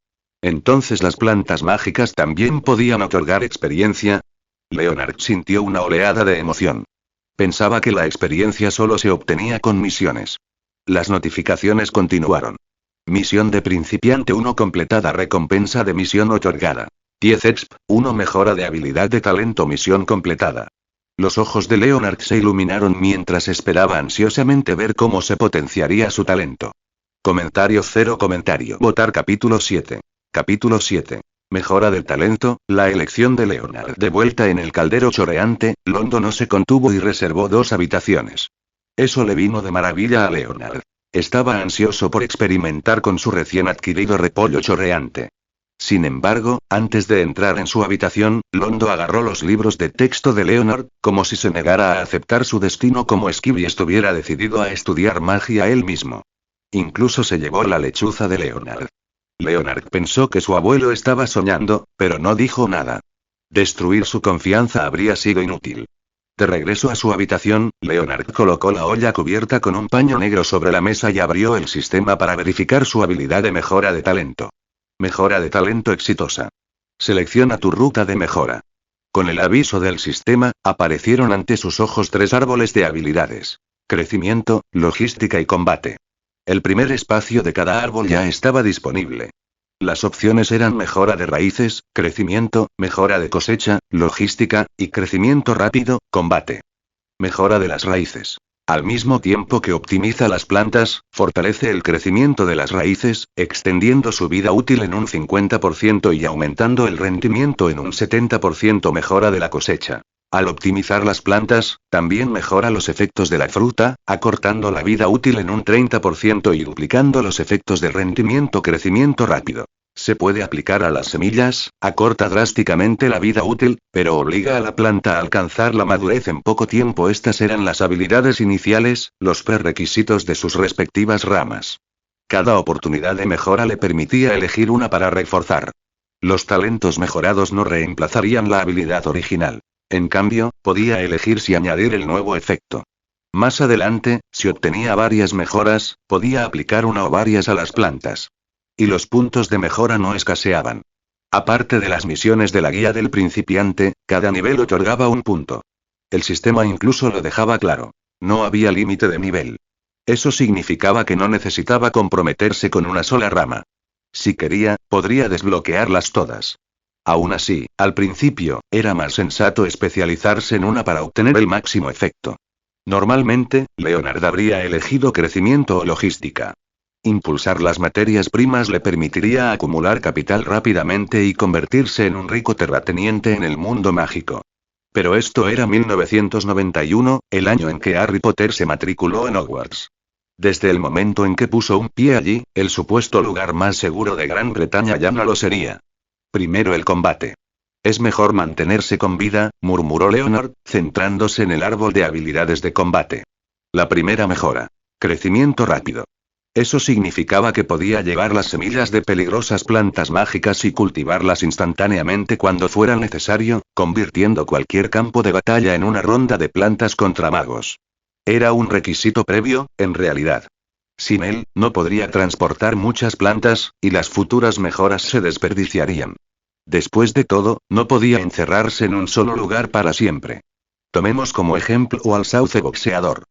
Entonces las plantas mágicas también podían otorgar experiencia. Leonard sintió una oleada de emoción. Pensaba que la experiencia solo se obtenía con misiones. Las notificaciones continuaron. Misión de principiante 1 completada, recompensa de misión otorgada. 10 exp, 1 mejora de habilidad de talento, misión completada. Los ojos de Leonard se iluminaron mientras esperaba ansiosamente ver cómo se potenciaría su talento. Comentario 0 comentario. Votar capítulo 7. Capítulo 7. Mejora del talento, la elección de Leonard. De vuelta en el caldero choreante, Londo no se contuvo y reservó 2 habitaciones. Eso le vino de maravilla a Leonard. Estaba ansioso por experimentar con su recién adquirido repollo chorreante. Sin embargo, antes de entrar en su habitación, Londo agarró los libros de texto de Leonard, como si se negara a aceptar su destino como Skibby estuviera decidido a estudiar magia él mismo. Incluso se llevó la lechuza de Leonard. Leonard pensó que su abuelo estaba soñando, pero no dijo nada. Destruir su confianza habría sido inútil. De regreso a su habitación, Leonard colocó la olla cubierta con un paño negro sobre la mesa y abrió el sistema para verificar su habilidad de mejora de talento. Mejora de talento exitosa. Selecciona tu ruta de mejora. Con el aviso del sistema, aparecieron ante sus ojos 3 árboles de habilidades. Crecimiento, logística y combate. El primer espacio de cada árbol ya estaba disponible. Las opciones eran mejora de raíces, crecimiento, mejora de cosecha, logística, y crecimiento rápido, combate. Mejora de las raíces. Al mismo tiempo que optimiza las plantas, fortalece el crecimiento de las raíces, extendiendo su vida útil en un 50% y aumentando el rendimiento en un 70%. Mejora de la cosecha. Al optimizar las plantas, también mejora los efectos de la fruta, acortando la vida útil en un 30% y duplicando los efectos de rendimiento. Crecimiento rápido. Se puede aplicar a las semillas, acorta drásticamente la vida útil, pero obliga a la planta a alcanzar la madurez en poco tiempo. Estas eran las habilidades iniciales, los prerequisitos de sus respectivas ramas. Cada oportunidad de mejora le permitía elegir una para reforzar. Los talentos mejorados no reemplazarían la habilidad original. En cambio, podía elegir si añadir el nuevo efecto. Más adelante, si obtenía varias mejoras, podía aplicar una o varias a las plantas. Y los puntos de mejora no escaseaban. Aparte de las misiones de la guía del principiante, cada nivel otorgaba un punto. El sistema incluso lo dejaba claro. No había límite de nivel. Eso significaba que no necesitaba comprometerse con una sola rama. Si quería, podría desbloquearlas todas. Aún así, al principio, era más sensato especializarse en una para obtener el máximo efecto. Normalmente, Leonard habría elegido crecimiento o logística. Impulsar las materias primas le permitiría acumular capital rápidamente y convertirse en un rico terrateniente en el mundo mágico. Pero esto era 1991, el año en que Harry Potter se matriculó en Hogwarts. Desde el momento en que puso un pie allí, el supuesto lugar más seguro de Gran Bretaña ya no lo sería. Primero el combate. Es mejor mantenerse con vida, murmuró Leonard, centrándose en el árbol de habilidades de combate. La primera mejora. Crecimiento rápido. Eso significaba que podía llevar las semillas de peligrosas plantas mágicas y cultivarlas instantáneamente cuando fuera necesario, convirtiendo cualquier campo de batalla en una ronda de plantas contra magos. Era un requisito previo, en realidad. Sin él, no podría transportar muchas plantas, y las futuras mejoras se desperdiciarían. Después de todo, no podía encerrarse en un solo lugar para siempre. Tomemos como ejemplo al sauce boxeador.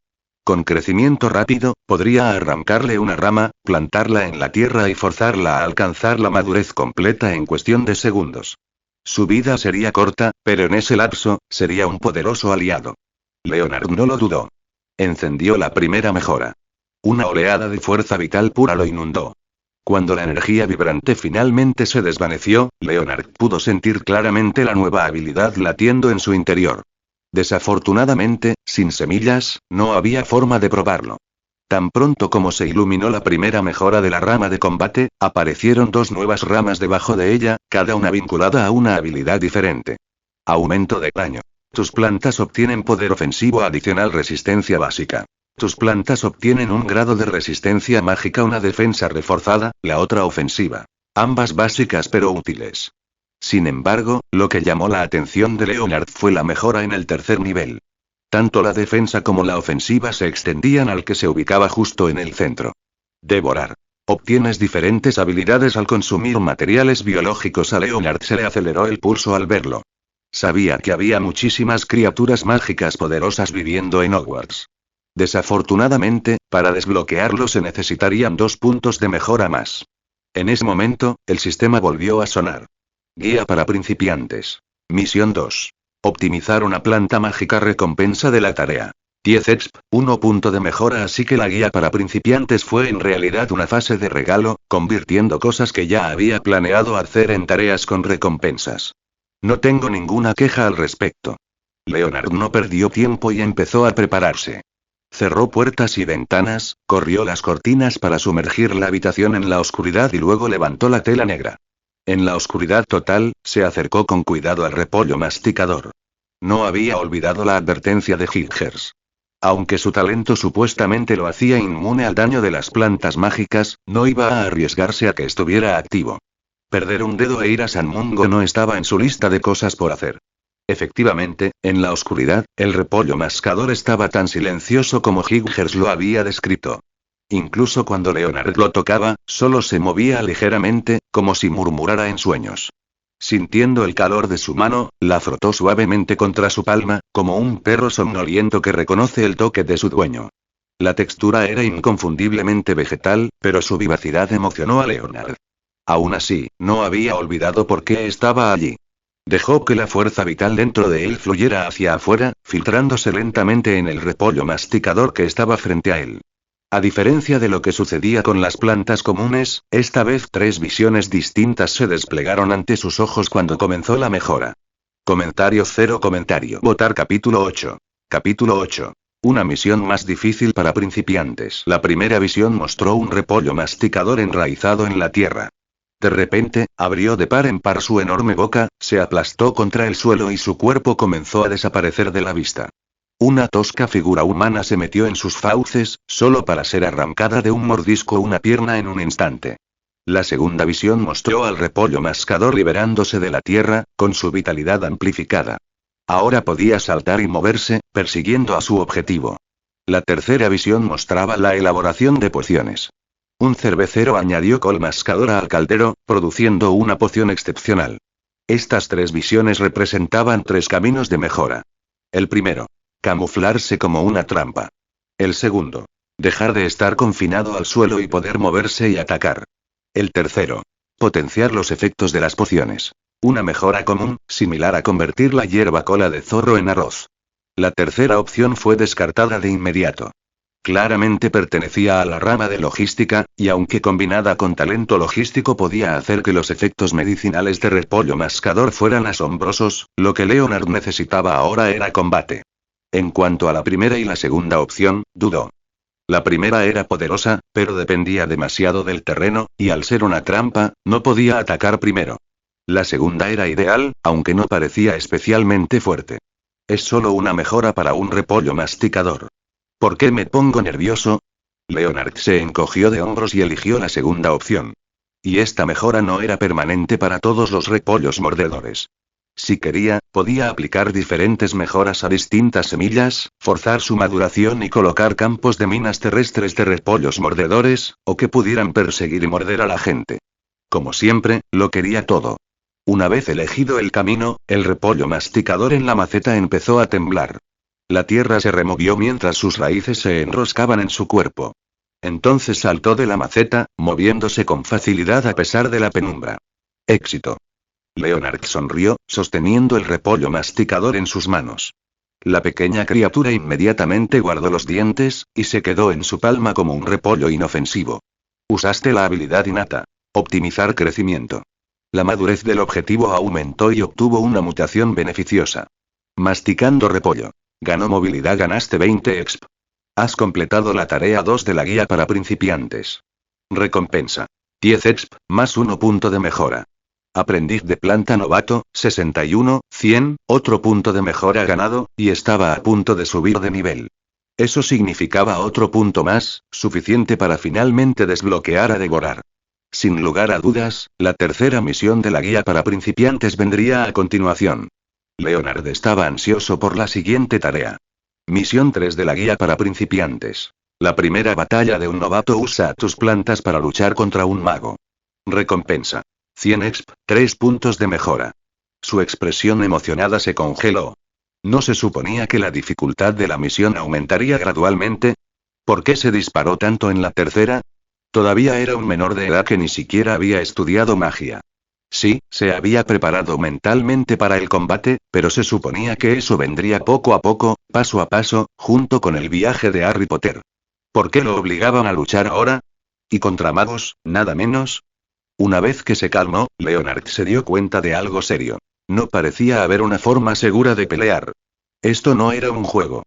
Con crecimiento rápido, podría arrancarle una rama, plantarla en la tierra y forzarla a alcanzar la madurez completa en cuestión de segundos. Su vida sería corta, pero en ese lapso, sería un poderoso aliado. Leonard no lo dudó. Encendió la primera mejora. Una oleada de fuerza vital pura lo inundó. Cuando la energía vibrante finalmente se desvaneció, Leonard pudo sentir claramente la nueva habilidad latiendo en su interior. Desafortunadamente, sin semillas, no había forma de probarlo. Tan pronto como se iluminó la primera mejora de la rama de combate, aparecieron dos nuevas ramas debajo de ella, cada una vinculada a una habilidad diferente. Aumento de daño. Tus plantas obtienen poder ofensivo adicional, resistencia básica. Tus plantas obtienen un grado de resistencia mágica, una defensa reforzada, la otra ofensiva. Ambas básicas pero útiles. Sin embargo, lo que llamó la atención de Leonard fue la mejora en el tercer nivel. Tanto la defensa como la ofensiva se extendían al que se ubicaba justo en el centro. Devorar. Obtienes diferentes habilidades al consumir materiales biológicos. A Leonard se le aceleró el pulso al verlo. Sabía que había muchísimas criaturas mágicas poderosas viviendo en Hogwarts. Desafortunadamente, para desbloquearlo se necesitarían 2 puntos de mejora más. En ese momento, el sistema volvió a sonar. Guía para principiantes. Misión 2. Optimizar una planta mágica. Recompensa de la tarea. 10 exp, 1 punto de mejora. Así que la guía para principiantes fue en realidad una fase de regalo, convirtiendo cosas que ya había planeado hacer en tareas con recompensas. No tengo ninguna queja al respecto. Leonard no perdió tiempo y empezó a prepararse. Cerró puertas y ventanas, corrió las cortinas para sumergir la habitación en la oscuridad y luego levantó la tela negra. En la oscuridad total, se acercó con cuidado al repollo masticador. No había olvidado la advertencia de Higgers. Aunque su talento supuestamente lo hacía inmune al daño de las plantas mágicas, no iba a arriesgarse a que estuviera activo. Perder un dedo e ir a San Mungo no estaba en su lista de cosas por hacer. Efectivamente, en la oscuridad, el repollo mascador estaba tan silencioso como Higgers lo había descrito. Incluso cuando Leonard lo tocaba, solo se movía ligeramente, como si murmurara en sueños. Sintiendo el calor de su mano, la frotó suavemente contra su palma, como un perro somnoliento que reconoce el toque de su dueño. La textura era inconfundiblemente vegetal, pero su vivacidad emocionó a Leonard. Aún así, no había olvidado por qué estaba allí. Dejó que la fuerza vital dentro de él fluyera hacia afuera, filtrándose lentamente en el repollo masticador que estaba frente a él. A diferencia de lo que sucedía con las plantas comunes, esta vez 3 visiones distintas se desplegaron ante sus ojos cuando comenzó la mejora. Comentario 0 comentario. Votar capítulo 8. Capítulo 8. Una misión más difícil para principiantes. La primera visión mostró un repollo masticador enraizado en la tierra. De repente, abrió de par en par su enorme boca, se aplastó contra el suelo y su cuerpo comenzó a desaparecer de la vista. Una tosca figura humana se metió en sus fauces, solo para ser arrancada de un mordisco una pierna en un instante. La segunda visión mostró al repollo mascador liberándose de la tierra, con su vitalidad amplificada. Ahora podía saltar y moverse, persiguiendo a su objetivo. La tercera visión mostraba la elaboración de pociones. Un cervecero añadió col mascadora al caldero, produciendo una poción excepcional. Estas tres visiones representaban tres caminos de mejora. El primero. Camuflarse como una trampa. El segundo. Dejar de estar confinado al suelo y poder moverse y atacar. El tercero. Potenciar los efectos de las pociones. Una mejora común, similar a convertir la hierba cola de zorro en arroz. La tercera opción fue descartada de inmediato. Claramente pertenecía a la rama de logística, y aunque combinada con talento logístico podía hacer que los efectos medicinales de repollo mascador fueran asombrosos, lo que Leonard necesitaba ahora era combate. En cuanto a la primera y la segunda opción, dudó. La primera era poderosa, pero dependía demasiado del terreno, y al ser una trampa, no podía atacar primero. La segunda era ideal, aunque no parecía especialmente fuerte. Es solo una mejora para un repollo masticador. ¿Por qué me pongo nervioso? Leonard se encogió de hombros y eligió la segunda opción. Y esta mejora no era permanente para todos los repollos mordedores. Si quería, podía aplicar diferentes mejoras a distintas semillas, forzar su maduración y colocar campos de minas terrestres de repollos mordedores, o que pudieran perseguir y morder a la gente. Como siempre, lo quería todo. Una vez elegido el camino, el repollo masticador en la maceta empezó a temblar. La tierra se removió mientras sus raíces se enroscaban en su cuerpo. Entonces saltó de la maceta, moviéndose con facilidad a pesar de la penumbra. Éxito. Leonard sonrió, sosteniendo el repollo masticador en sus manos. La pequeña criatura inmediatamente guardó los dientes, y se quedó en su palma como un repollo inofensivo. Usaste la habilidad innata. Optimizar crecimiento. La madurez del objetivo aumentó y obtuvo una mutación beneficiosa. Masticando repollo. Ganó movilidad, ganaste 20 exp. Has completado la tarea 2 de la guía para principiantes. Recompensa. 10 exp, más 1 punto de mejora. Aprendiz de planta novato, 61, 100, otro punto de mejora ganado, y estaba a punto de subir de nivel. Eso significaba otro punto más, suficiente para finalmente desbloquear a devorar. Sin lugar a dudas, la tercera misión de la guía para principiantes vendría a continuación. Leonard estaba ansioso por la siguiente tarea. Misión 3 de la guía para principiantes. La primera batalla de un novato. Usa tus plantas para luchar contra un mago. Recompensa. 100 exp, 3 puntos de mejora. Su expresión emocionada se congeló. ¿No se suponía que la dificultad de la misión aumentaría gradualmente? ¿Por qué se disparó tanto en la tercera? Todavía era un menor de edad que ni siquiera había estudiado magia. Sí, se había preparado mentalmente para el combate, pero se suponía que eso vendría poco a poco, paso a paso, junto con el viaje de Harry Potter. ¿Por qué lo obligaban a luchar ahora? ¿Y contra magos, nada menos? Una vez que se calmó, Leonard se dio cuenta de algo serio. No parecía haber una forma segura de pelear. Esto no era un juego.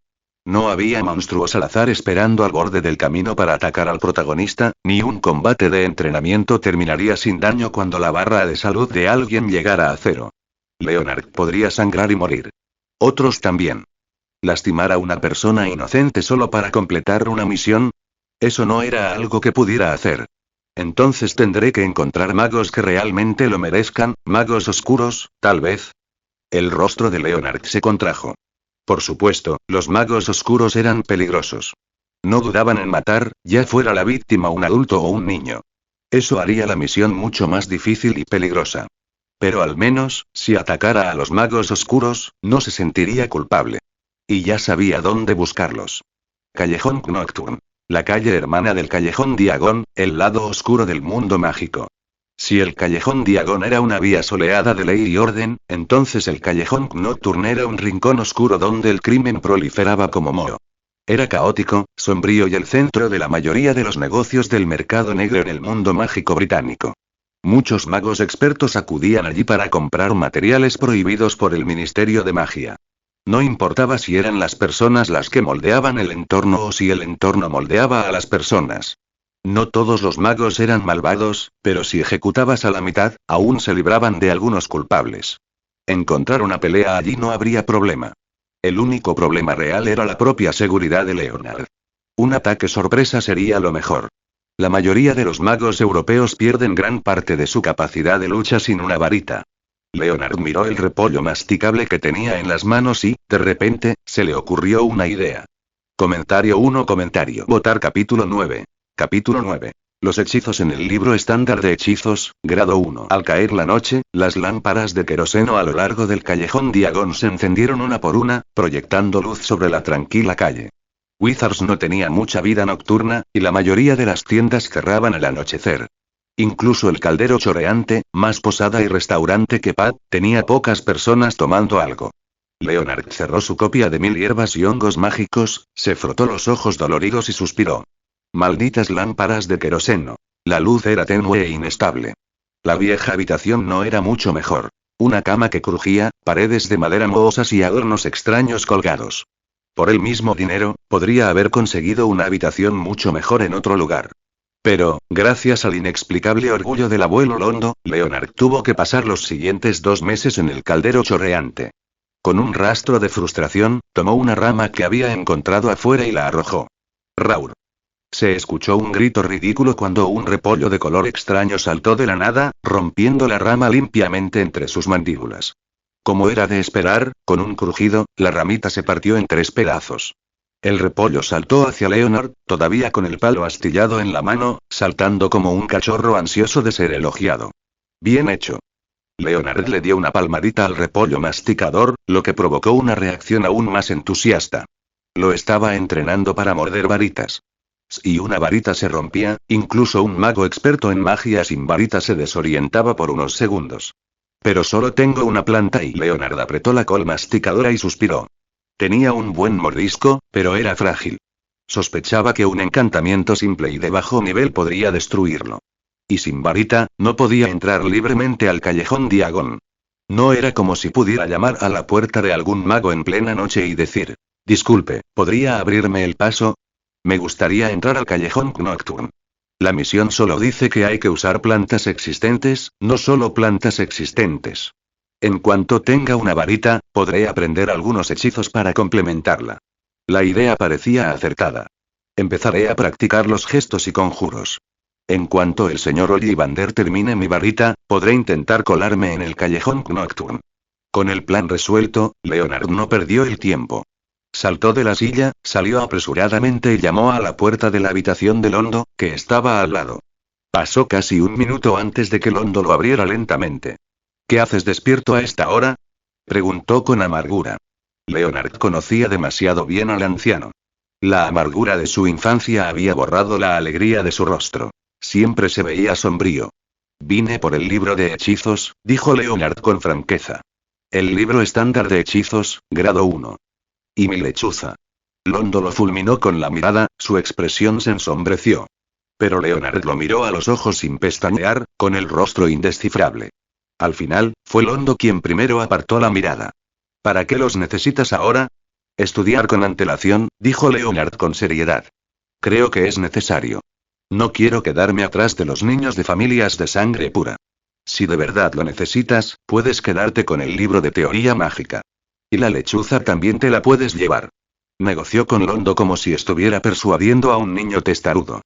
No había monstruos al azar esperando al borde del camino para atacar al protagonista, ni un combate de entrenamiento terminaría sin daño cuando la barra de salud de alguien llegara a cero. Leonard podría sangrar y morir. Otros también. ¿Lastimar a una persona inocente solo para completar una misión? Eso no era algo que pudiera hacer. Entonces tendré que encontrar magos que realmente lo merezcan, magos oscuros, tal vez. El rostro de Leonard se contrajo. Por supuesto, los magos oscuros eran peligrosos. No dudaban en matar, ya fuera la víctima un adulto o un niño. Eso haría la misión mucho más difícil y peligrosa. Pero al menos, si atacara a los magos oscuros, no se sentiría culpable. Y ya sabía dónde buscarlos. Callejón Nocturne. La calle hermana del Callejón Diagon, el lado oscuro del mundo mágico. Si el Callejón Diagon era una vía soleada de ley y orden, entonces el Callejón Nocturne era un rincón oscuro donde el crimen proliferaba como moho. Era caótico, sombrío y el centro de la mayoría de los negocios del mercado negro en el mundo mágico británico. Muchos magos expertos acudían allí para comprar materiales prohibidos por el Ministerio de Magia. No importaba si eran las personas las que moldeaban el entorno o si el entorno moldeaba a las personas. No todos los magos eran malvados, pero si ejecutabas a la mitad, aún se libraban de algunos culpables. Encontrar una pelea allí no habría problema. El único problema real era la propia seguridad de Leonard. Un ataque sorpresa sería lo mejor. La mayoría de los magos europeos pierden gran parte de su capacidad de lucha sin una varita. Leonard miró el repollo masticable que tenía en las manos y, de repente, se le ocurrió una idea. Comentario 1. Votar capítulo 9. Capítulo 9. Los hechizos en el libro estándar de hechizos, grado 1. Al caer la noche, las lámparas de queroseno a lo largo del callejón Diagon se encendieron una por una, proyectando luz sobre la tranquila calle. Wizards no tenía mucha vida nocturna, y la mayoría de las tiendas cerraban al anochecer. Incluso el caldero chorreante, más posada y restaurante que pub, tenía pocas personas tomando algo. Leonard cerró su copia de 1000 hierbas y hongos mágicos, se frotó los ojos doloridos y suspiró. Malditas lámparas de queroseno. La luz era tenue e inestable. La vieja habitación no era mucho mejor. Una cama que crujía, paredes de madera mohosas y adornos extraños colgados. Por el mismo dinero, podría haber conseguido una habitación mucho mejor en otro lugar. Pero, gracias al inexplicable orgullo del abuelo Londo, Leonard tuvo que pasar los siguientes 2 meses en el caldero chorreante. Con un rastro de frustración, tomó una rama que había encontrado afuera y la arrojó. ¡Raur! Se escuchó un grito ridículo cuando un repollo de color extraño saltó de la nada, rompiendo la rama limpiamente entre sus mandíbulas. Como era de esperar, con un crujido, la ramita se partió en 3 pedazos. El repollo saltó hacia Leonard, todavía con el palo astillado en la mano, saltando como un cachorro ansioso de ser elogiado. Bien hecho. Leonard le dio una palmadita al repollo masticador, lo que provocó una reacción aún más entusiasta. Lo estaba entrenando para morder varitas. Si una varita se rompía, incluso un mago experto en magia sin varita se desorientaba por unos segundos. Pero solo tengo una planta y Leonard apretó la col masticadora y suspiró. Tenía un buen mordisco, pero era frágil. Sospechaba que un encantamiento simple y de bajo nivel podría destruirlo. Y sin varita, no podía entrar libremente al callejón Diagon. No era como si pudiera llamar a la puerta de algún mago en plena noche y decir: disculpe, ¿podría abrirme el paso? Me gustaría entrar al callejón Nocturne. La misión solo dice que hay que usar plantas existentes, no solo plantas existentes. En cuanto tenga una varita, podré aprender algunos hechizos para complementarla. La idea parecía acertada. Empezaré a practicar los gestos y conjuros. En cuanto el señor Ollivander termine mi varita, podré intentar colarme en el callejón Nocturne. Con el plan resuelto, Leonard no perdió el tiempo. Saltó de la silla, salió apresuradamente y llamó a la puerta de la habitación de Londo, que estaba al lado. Pasó casi un minuto antes de que Londo lo abriera lentamente. ¿Qué haces despierto a esta hora?, preguntó con amargura. Leonard conocía demasiado bien al anciano. La amargura de su infancia había borrado la alegría de su rostro. Siempre se veía sombrío. Vine por el libro de hechizos, dijo Leonard con franqueza. El libro estándar de hechizos, grado 1. Y mi lechuza. Londo lo fulminó con la mirada, su expresión se ensombreció. Pero Leonard lo miró a los ojos sin pestañear, con el rostro indescifrable. Al final, fue Londo quien primero apartó la mirada. ¿Para qué los necesitas ahora? Estudiar con antelación, dijo Leonard con seriedad. Creo que es necesario. No quiero quedarme atrás de los niños de familias de sangre pura. Si de verdad lo necesitas, puedes quedarte con el libro de teoría mágica. Y la lechuza también te la puedes llevar. Negoció con Londo como si estuviera persuadiendo a un niño testarudo.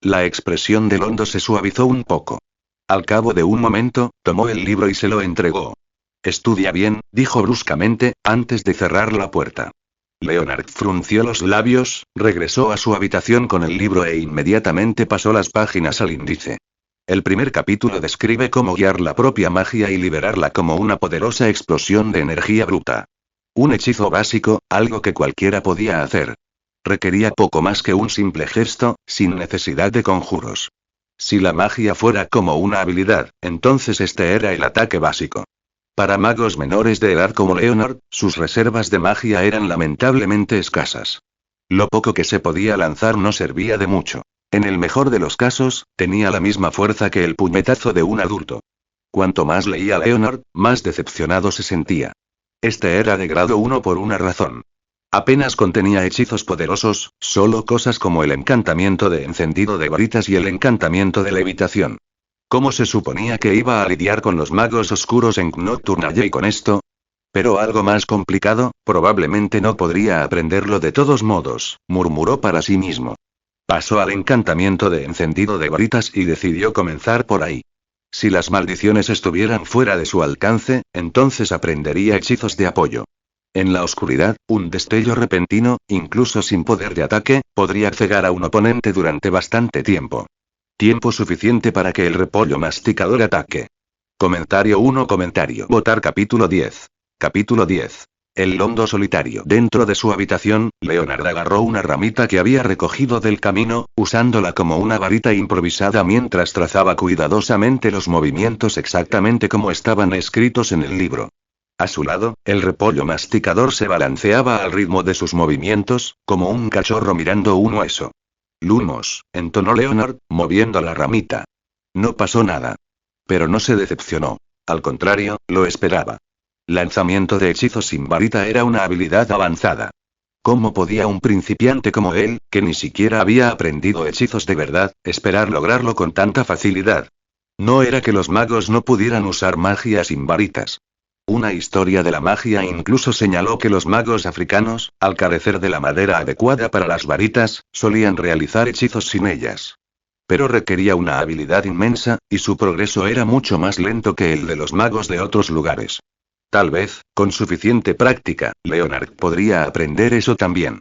La expresión de Londo se suavizó un poco. Al cabo de un momento, tomó el libro y se lo entregó. Estudia bien, dijo bruscamente, antes de cerrar la puerta. Leonard frunció los labios, regresó a su habitación con el libro e inmediatamente pasó las páginas al índice. El primer capítulo describe cómo guiar la propia magia y liberarla como una poderosa explosión de energía bruta. Un hechizo básico, algo que cualquiera podía hacer. Requería poco más que un simple gesto, sin necesidad de conjuros. Si la magia fuera como una habilidad, entonces este era el ataque básico. Para magos menores de edad como Leonard, sus reservas de magia eran lamentablemente escasas. Lo poco que se podía lanzar no servía de mucho. En el mejor de los casos, tenía la misma fuerza que el puñetazo de un adulto. Cuanto más leía Leonard, más decepcionado se sentía. Este era de grado 1 por una razón. Apenas contenía hechizos poderosos, solo cosas como el encantamiento de encendido de varitas y el encantamiento de levitación. ¿Cómo se suponía que iba a lidiar con los magos oscuros en Nocturnalle y con esto? Pero algo más complicado, probablemente no podría aprenderlo de todos modos, murmuró para sí mismo. Pasó al encantamiento de encendido de varitas y decidió comenzar por ahí. Si las maldiciones estuvieran fuera de su alcance, entonces aprendería hechizos de apoyo. En la oscuridad, un destello repentino, incluso sin poder de ataque, podría cegar a un oponente durante bastante tiempo. Tiempo suficiente para que el repollo masticador ataque. Comentario 1. Votar capítulo 10. Capítulo 10. El londo solitario. Dentro de su habitación, Leonard agarró una ramita que había recogido del camino, usándola como una varita improvisada mientras trazaba cuidadosamente los movimientos exactamente como estaban escritos en el libro. A su lado, el repollo masticador se balanceaba al ritmo de sus movimientos, como un cachorro mirando un hueso. Lumos, entonó Leonard, moviendo la ramita. No pasó nada. Pero no se decepcionó. Al contrario, lo esperaba. Lanzamiento de hechizos sin varita era una habilidad avanzada. ¿Cómo podía un principiante como él, que ni siquiera había aprendido hechizos de verdad, esperar lograrlo con tanta facilidad? No era que los magos no pudieran usar magia sin varitas. Una historia de la magia incluso señaló que los magos africanos, al carecer de la madera adecuada para las varitas, solían realizar hechizos sin ellas. Pero requería una habilidad inmensa, y su progreso era mucho más lento que el de los magos de otros lugares. Tal vez, con suficiente práctica, Leonard podría aprender eso también.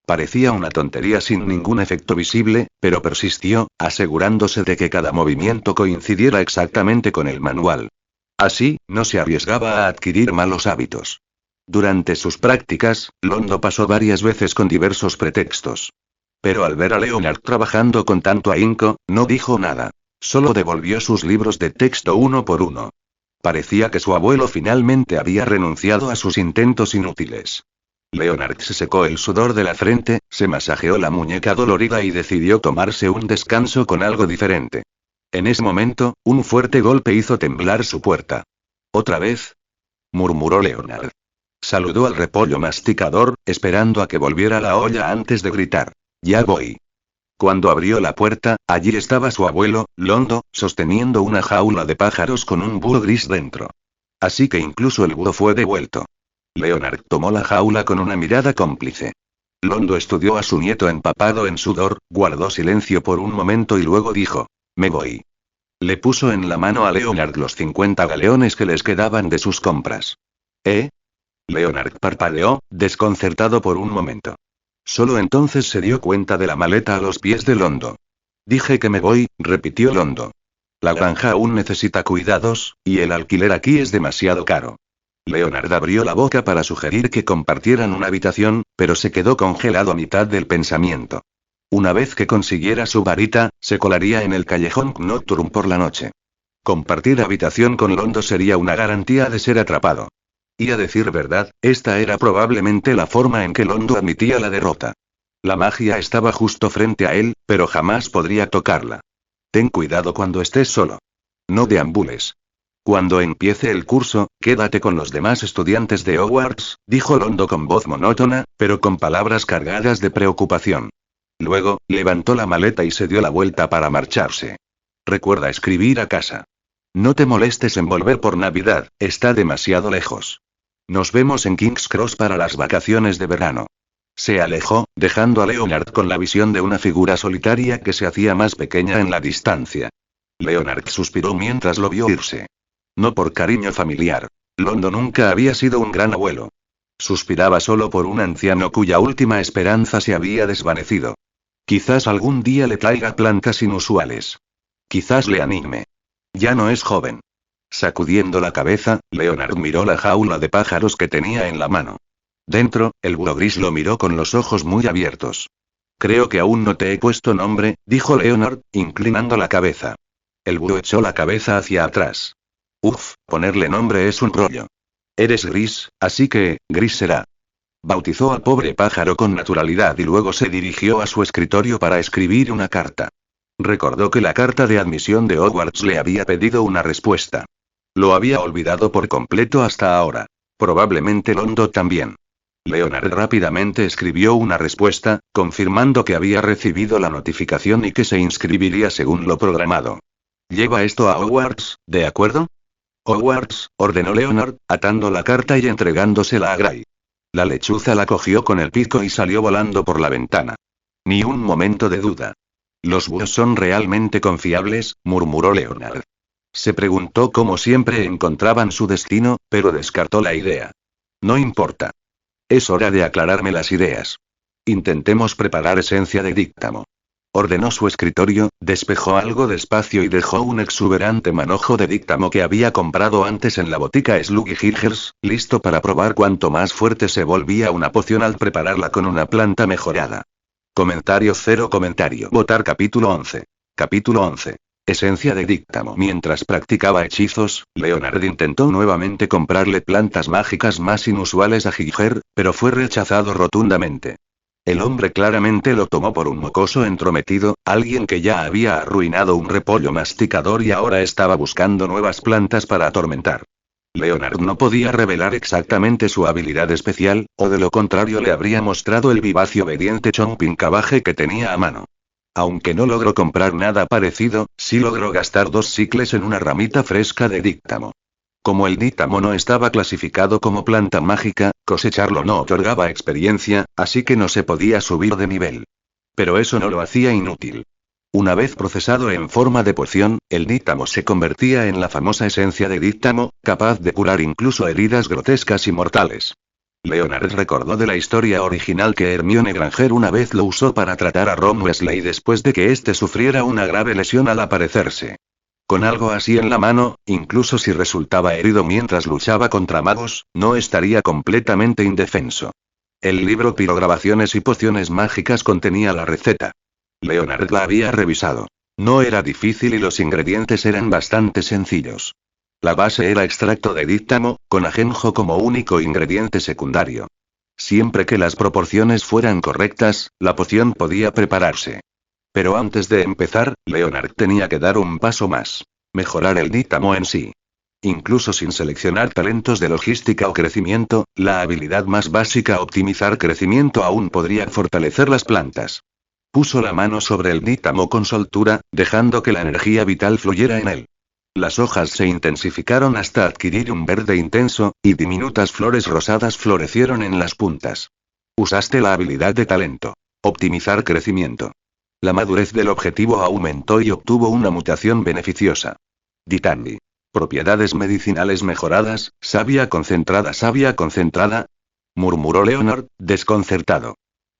Parecía una tontería sin ningún efecto visible, pero persistió, asegurándose de que cada movimiento coincidiera exactamente con el manual. Así, no se arriesgaba a adquirir malos hábitos. Durante sus prácticas, Londo pasó varias veces con diversos pretextos. Pero al ver a Leonard trabajando con tanto ahínco, no dijo nada. Solo devolvió sus libros de texto uno por uno. Parecía que su abuelo finalmente había renunciado a sus intentos inútiles. Leonard se secó el sudor de la frente, se masajeó la muñeca dolorida y decidió tomarse un descanso con algo diferente. En ese momento, un fuerte golpe hizo temblar su puerta. ¿Otra vez?, murmuró Leonard. Saludó al repollo masticador, esperando a que volviera la olla antes de gritar. Ya voy. Cuando abrió la puerta, allí estaba su abuelo, Londo, sosteniendo una jaula de pájaros con un búho gris dentro. Así que incluso el búho fue devuelto. Leonard tomó la jaula con una mirada cómplice. Londo estudió a su nieto empapado en sudor, guardó silencio por un momento y luego dijo: me voy. Le puso en la mano a Leonard los 50 galeones que les quedaban de sus compras. ¿Eh? Leonard parpadeó, desconcertado por un momento. Solo entonces se dio cuenta de la maleta a los pies de Londo. Dije que me voy, repitió Londo. La granja aún necesita cuidados, y el alquiler aquí es demasiado caro. Leonard abrió la boca para sugerir que compartieran una habitación, pero se quedó congelado a mitad del pensamiento. Una vez que consiguiera su varita, se colaría en el callejón Nocturne por la noche. Compartir habitación con Londo sería una garantía de ser atrapado. Y a decir verdad, esta era probablemente la forma en que Londo admitía la derrota. La magia estaba justo frente a él, pero jamás podría tocarla. Ten cuidado cuando estés solo. No deambules. Cuando empiece el curso, quédate con los demás estudiantes de Hogwarts, dijo Londo con voz monótona, pero con palabras cargadas de preocupación. Luego, levantó la maleta y se dio la vuelta para marcharse. Recuerda escribir a casa. No te molestes en volver por Navidad, está demasiado lejos. Nos vemos en King's Cross para las vacaciones de verano. Se alejó, dejando a Leonard con la visión de una figura solitaria que se hacía más pequeña en la distancia. Leonard suspiró mientras lo vio irse. No por cariño familiar. Londo nunca había sido un gran abuelo. Suspiraba solo por un anciano cuya última esperanza se había desvanecido. Quizás algún día le traiga plantas inusuales. Quizás le anime. Ya no es joven. Sacudiendo la cabeza, Leonard miró la jaula de pájaros que tenía en la mano. Dentro, el búho gris lo miró con los ojos muy abiertos. Creo que aún no te he puesto nombre, dijo Leonard, inclinando la cabeza. El búho echó la cabeza hacia atrás. Ponerle nombre es un rollo. Eres Gris, así que, Gris será. Bautizó al pobre pájaro con naturalidad y luego se dirigió a su escritorio para escribir una carta. Recordó que la carta de admisión de Hogwarts le había pedido una respuesta. Lo había olvidado por completo hasta ahora. Probablemente Londo también. Leonard rápidamente escribió una respuesta, confirmando que había recibido la notificación y que se inscribiría según lo programado. Lleva esto a Hogwarts, ¿de acuerdo? Hogwarts, ordenó Leonard, atando la carta y entregándosela a Gray. La lechuza la cogió con el pico y salió volando por la ventana. Ni un momento de duda. Los búhos son realmente confiables, murmuró Leonard. Se preguntó cómo siempre encontraban su destino, pero descartó la idea. No importa. Es hora de aclararme las ideas. Intentemos preparar esencia de díctamo. Ordenó su escritorio, despejó algo de espacio y dejó un exuberante manojo de díctamo que había comprado antes en la botica Sluggy Higgers, listo para probar cuánto más fuerte se volvía una poción al prepararla con una planta mejorada. Comentario 0 comentario. Votar capítulo 11. Capítulo 11. Esencia de díctamo. Mientras practicaba hechizos, Leonard intentó nuevamente comprarle plantas mágicas más inusuales a Higger, pero fue rechazado rotundamente. El hombre claramente lo tomó por un mocoso entrometido, alguien que ya había arruinado un repollo masticador y ahora estaba buscando nuevas plantas para atormentar. Leonard no podía revelar exactamente su habilidad especial, o de lo contrario le habría mostrado el vivaz y obediente chomping cabaje que tenía a mano. Aunque no logró comprar nada parecido, sí logró gastar 2 sicles en una ramita fresca de díctamo. Como el díctamo no estaba clasificado como planta mágica, cosecharlo no otorgaba experiencia, así que no se podía subir de nivel. Pero eso no lo hacía inútil. Una vez procesado en forma de poción, el díctamo se convertía en la famosa esencia de díctamo, capaz de curar incluso heridas grotescas y mortales. Leonard recordó de la historia original que Hermione Granger una vez lo usó para tratar a Ron Weasley después de que éste sufriera una grave lesión al aparecerse. Con algo así en la mano, incluso si resultaba herido mientras luchaba contra magos, no estaría completamente indefenso. El libro Pirograbaciones y Pociones Mágicas contenía la receta. Leonard la había revisado. No era difícil y los ingredientes eran bastante sencillos. La base era extracto de díctamo, con ajenjo como único ingrediente secundario. Siempre que las proporciones fueran correctas, la poción podía prepararse. Pero antes de empezar, Leonard tenía que dar un paso más. Mejorar el díctamo en sí. Incluso sin seleccionar talentos de logística o crecimiento, la habilidad más básica optimizar crecimiento aún podría fortalecer las plantas. Puso la mano sobre el díctamo con soltura, dejando que la energía vital fluyera en él. Las hojas se intensificaron hasta adquirir un verde intenso, y diminutas flores rosadas florecieron en las puntas. Usaste la habilidad de talento. Optimizar crecimiento. La madurez del objetivo aumentó y obtuvo una mutación beneficiosa. Ditandi. Propiedades medicinales mejoradas, savia concentrada, murmuró Leonard, desconcertado.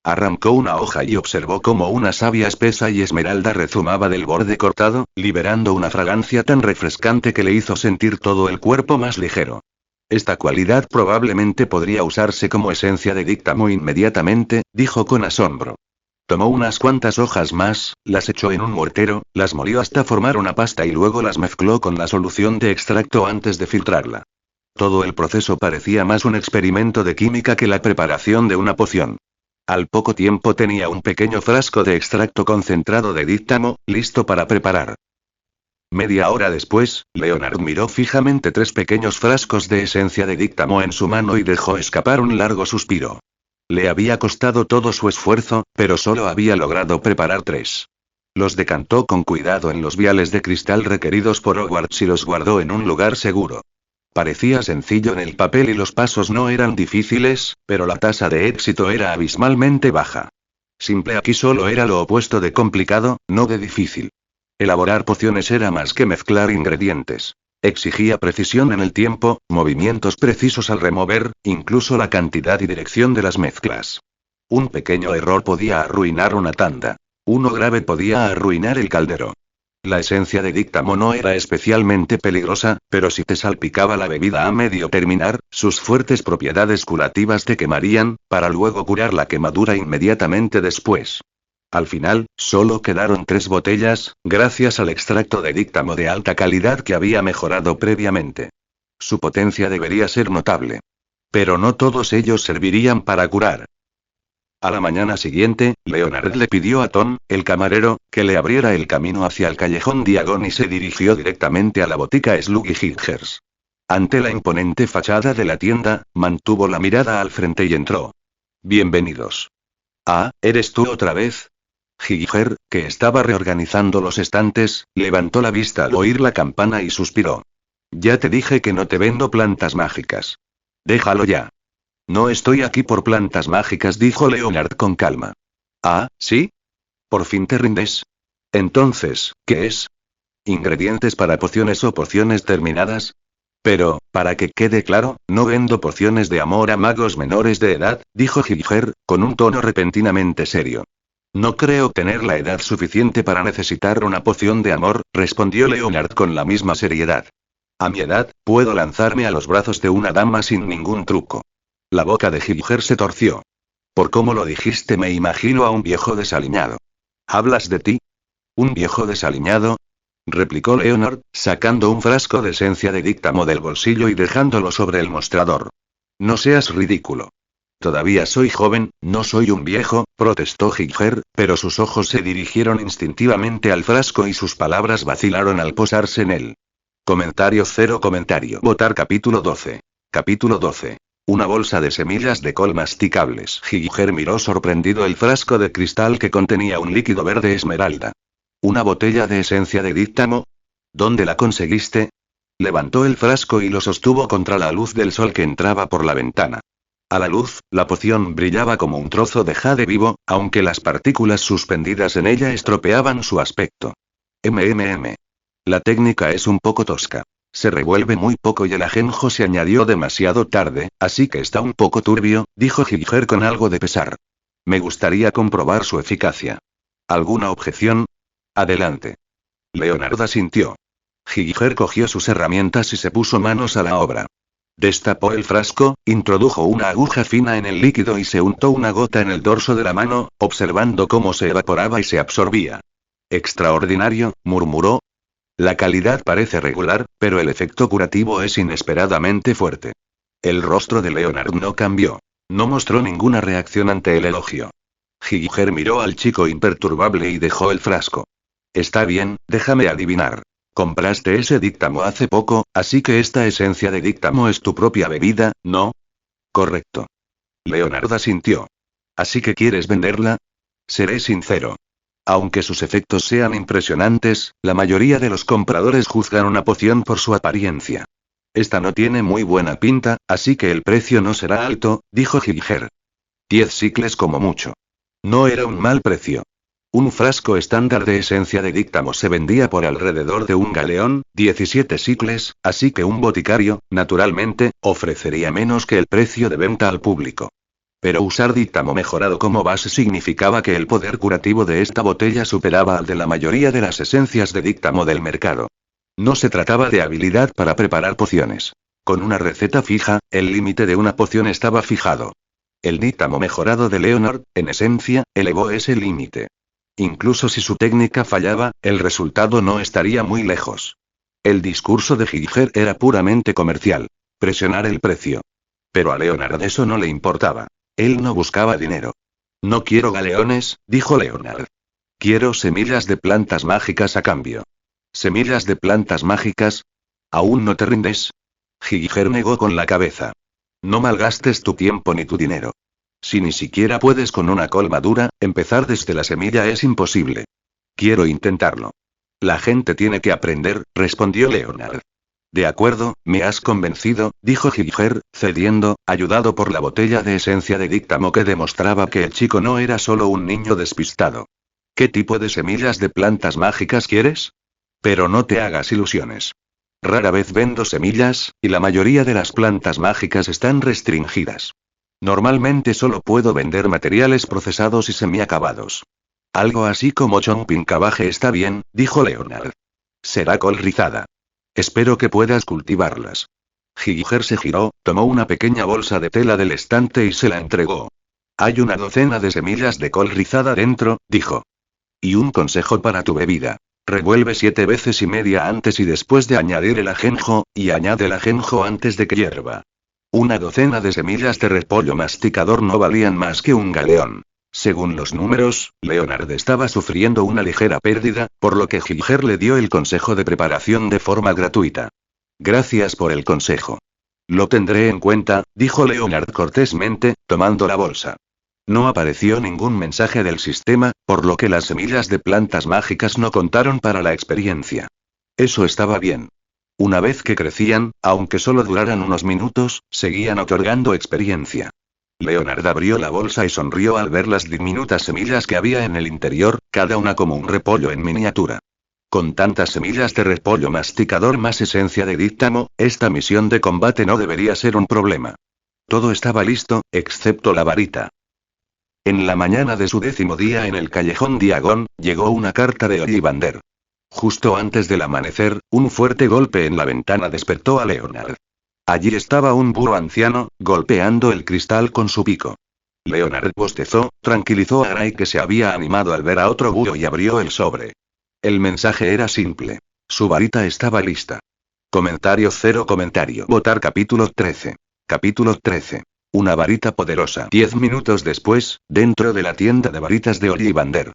Arrancó una hoja y observó cómo una savia espesa y esmeralda rezumaba del borde cortado, liberando una fragancia tan refrescante que le hizo sentir todo el cuerpo más ligero. Esta cualidad probablemente podría usarse como esencia de díctamo inmediatamente, dijo con asombro. Tomó unas cuantas hojas más, las echó en un mortero, las molió hasta formar una pasta y luego las mezcló con la solución de extracto antes de filtrarla. Todo el proceso parecía más un experimento de química que la preparación de una poción. Al poco tiempo tenía un pequeño frasco de extracto concentrado de díctamo, listo para preparar. Media hora después, Leonard miró fijamente 3 pequeños frascos de esencia de díctamo en su mano y dejó escapar un largo suspiro. Le había costado todo su esfuerzo, pero solo había logrado preparar 3. Los decantó con cuidado en los viales de cristal requeridos por Hogwarts y los guardó en un lugar seguro. Parecía sencillo en el papel y los pasos no eran difíciles, pero la tasa de éxito era abismalmente baja. Simple aquí solo era lo opuesto de complicado, no de difícil. Elaborar pociones era más que mezclar ingredientes. Exigía precisión en el tiempo, movimientos precisos al remover, incluso la cantidad y dirección de las mezclas. Un pequeño error podía arruinar una tanda. Uno grave podía arruinar el caldero. La esencia de díctamo no era especialmente peligrosa, pero si te salpicaba la bebida a medio terminar, sus fuertes propiedades curativas te quemarían, para luego curar la quemadura inmediatamente después. Al final, solo quedaron 3 botellas, gracias al extracto de díctamo de alta calidad que había mejorado previamente. Su potencia debería ser notable. Pero no todos ellos servirían para curar. A la mañana siguiente, Leonard le pidió a Tom, el camarero, que le abriera el camino hacia el callejón Diagon y se dirigió directamente a la botica Sluggy Higgers. Ante la imponente fachada de la tienda, mantuvo la mirada al frente y entró. Bienvenidos. Ah, ¿eres tú otra vez? Giger, que estaba reorganizando los estantes, levantó la vista al oír la campana y suspiró. Ya te dije que no te vendo plantas mágicas. Déjalo ya. No estoy aquí por plantas mágicas, dijo Leonard con calma. Ah, ¿sí? ¿Por fin te rindes? Entonces, ¿qué es? ¿Ingredientes para pociones o pociones terminadas? Pero, para que quede claro, no vendo pociones de amor a magos menores de edad, dijo Giger, con un tono repentinamente serio. No creo tener la edad suficiente para necesitar una poción de amor, respondió Leonard con la misma seriedad. A mi edad, puedo lanzarme a los brazos de una dama sin ningún truco. La boca de Giger se torció. Por cómo lo dijiste me imagino a un viejo desaliñado. ¿Hablas de ti? ¿Un viejo desaliñado? Replicó Leonard, sacando un frasco de esencia de díctamo del bolsillo y dejándolo sobre el mostrador. No seas ridículo. Todavía soy joven, no soy un viejo, protestó Giger, pero sus ojos se dirigieron instintivamente al frasco y sus palabras vacilaron al posarse en él. Comentario cero comentario. Votar capítulo 12. Capítulo 12. Una bolsa de semillas de col masticables. Giger miró sorprendido el frasco de cristal que contenía un líquido verde esmeralda. ¿Una botella de esencia de díctamo? ¿Dónde la conseguiste? Levantó el frasco y lo sostuvo contra la luz del sol que entraba por la ventana. A la luz, la poción brillaba como un trozo de jade vivo, aunque las partículas suspendidas en ella estropeaban su aspecto. La técnica es un poco tosca. Se revuelve muy poco y el ajenjo se añadió demasiado tarde, así que está un poco turbio, dijo Giger con algo de pesar. Me gustaría comprobar su eficacia. ¿Alguna objeción? Adelante. Leonard asintió. Giger cogió sus herramientas y se puso manos a la obra. Destapó el frasco, introdujo una aguja fina en el líquido y se untó una gota en el dorso de la mano, observando cómo se evaporaba y se absorbía. Extraordinario, murmuró. La calidad parece regular, pero el efecto curativo es inesperadamente fuerte. El rostro de Leonard no cambió. No mostró ninguna reacción ante el elogio. Giger miró al chico imperturbable y dejó el frasco. Está bien, déjame adivinar. Compraste ese díctamo hace poco, así que esta esencia de díctamo es tu propia bebida, ¿no? Correcto. Leonard asintió. ¿Así que quieres venderla? Seré sincero. Aunque sus efectos sean impresionantes, la mayoría de los compradores juzgan una poción por su apariencia. Esta no tiene muy buena pinta, así que el precio no será alto, dijo Giger. 10 sicles como mucho. No era un mal precio. Un frasco estándar de esencia de díctamo se vendía por alrededor de un galeón, 17 sicles, así que un boticario, naturalmente, ofrecería menos que el precio de venta al público. Pero usar díctamo mejorado como base significaba que el poder curativo de esta botella superaba al de la mayoría de las esencias de díctamo del mercado. No se trataba de habilidad para preparar pociones. Con una receta fija, el límite de una poción estaba fijado. El díctamo mejorado de Leonard, en esencia, elevó ese límite. Incluso si su técnica fallaba, el resultado no estaría muy lejos. El discurso de Giger era puramente comercial. Presionar el precio. Pero a Leonard eso no le importaba. Él no buscaba dinero. No quiero galeones, dijo Leonard. Quiero semillas de plantas mágicas a cambio. ¿Semillas de plantas mágicas? ¿Aún no te rindes? Giger negó con la cabeza. No malgastes tu tiempo ni tu dinero. Si ni siquiera puedes con una col madura, empezar desde la semilla es imposible. Quiero intentarlo. La gente tiene que aprender, respondió Leonard. De acuerdo, me has convencido, dijo Giger, cediendo, ayudado por la botella de esencia de díctamo que demostraba que el chico no era solo un niño despistado. ¿Qué tipo de semillas de plantas mágicas quieres? Pero no te hagas ilusiones. Rara vez vendo semillas, y la mayoría de las plantas mágicas están restringidas. Normalmente solo puedo vender materiales procesados y semiacabados. Algo así como chomping cabbage está bien, dijo Leonard. Será col rizada. Espero que puedas cultivarlas. Giger se giró, tomó una pequeña bolsa de tela del estante y se la entregó. Hay una docena de semillas de col rizada dentro, dijo. Y un consejo para tu bebida. Revuelve 7 veces y media antes y después de añadir el ajenjo, y añade el ajenjo antes de que hierva. Una docena de semillas de repollo masticador no valían más que un galeón. Según los números, Leonard estaba sufriendo una ligera pérdida, por lo que Giger le dio el consejo de preparación de forma gratuita. Gracias por el consejo. Lo tendré en cuenta, dijo Leonard cortésmente, tomando la bolsa. No apareció ningún mensaje del sistema, por lo que las semillas de plantas mágicas no contaron para la experiencia. Eso estaba bien. Una vez que crecían, aunque solo duraran unos minutos, seguían otorgando experiencia. Leonard abrió la bolsa y sonrió al ver las diminutas semillas que había en el interior, cada una como un repollo en miniatura. Con tantas semillas de repollo masticador más esencia de díptamo, esta misión de combate no debería ser un problema. Todo estaba listo, excepto la varita. En la mañana de su 10º día en el callejón Diagon, llegó una carta de Ollivander. Justo antes del amanecer, un fuerte golpe en la ventana despertó a Leonard. Allí estaba un búho anciano, golpeando el cristal con su pico. Leonard bostezó, tranquilizó a Gray que se había animado al ver a otro búho y abrió el sobre. El mensaje era simple. Su varita estaba lista. Comentario 0 comentario. Votar capítulo 13. Capítulo 13. Una varita poderosa. 10 minutos después, dentro de la tienda de varitas de Ollivander.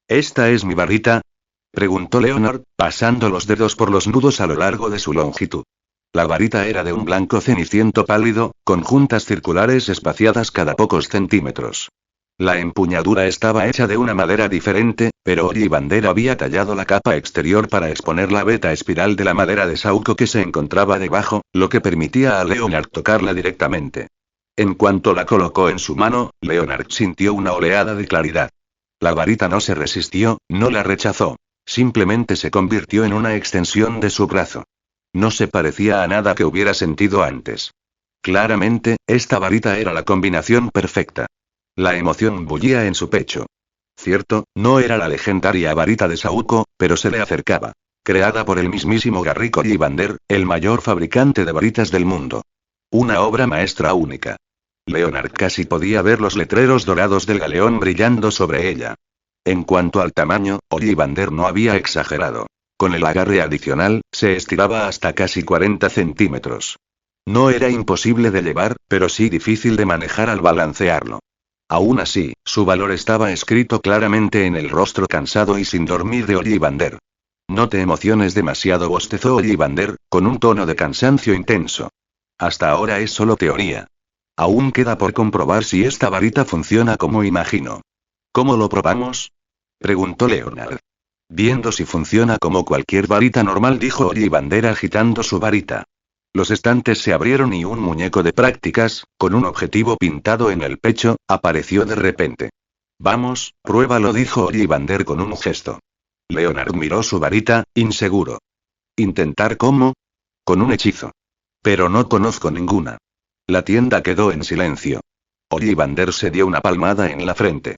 ¿Esta es mi varita?, preguntó Leonard, pasando los dedos por los nudos a lo largo de su longitud. La varita era de un blanco ceniciento pálido, con juntas circulares espaciadas cada pocos centímetros. La empuñadura estaba hecha de una madera diferente, pero Ollivander había tallado la capa exterior para exponer la veta espiral de la madera de saúco que se encontraba debajo, lo que permitía a Leonard tocarla directamente. En cuanto la colocó en su mano, Leonard sintió una oleada de claridad. La varita no se resistió, no la rechazó. Simplemente se convirtió en una extensión de su brazo. No se parecía a nada que hubiera sentido antes. Claramente, esta varita era la combinación perfecta. La emoción bullía en su pecho. Cierto, no era la legendaria varita de Saúco, pero se le acercaba. Creada por el mismísimo Garrick Ollivander, el mayor fabricante de varitas del mundo. Una obra maestra única. Leonard casi podía ver los letreros dorados del galeón brillando sobre ella. En cuanto al tamaño, Ollivander no había exagerado. Con el agarre adicional, se estiraba hasta casi 40 centímetros. No era imposible de llevar, pero sí difícil de manejar al balancearlo. Aún así, su valor estaba escrito claramente en el rostro cansado y sin dormir de Ollivander. No te emociones demasiado, bostezó Ollivander, con un tono de cansancio intenso. Hasta ahora es solo teoría. Aún queda por comprobar si esta varita funciona como imagino. ¿Cómo lo probamos?, preguntó Leonard. Viendo si funciona como cualquier varita normal, dijo Ollivander agitando su varita. Los estantes se abrieron y un muñeco de prácticas, con un objetivo pintado en el pecho, apareció de repente. Vamos, pruébalo, dijo Ollivander con un gesto. Leonard miró su varita, inseguro. ¿Intentar cómo? Con un hechizo. Pero no conozco ninguna. La tienda quedó en silencio. Ollivander se dio una palmada en la frente.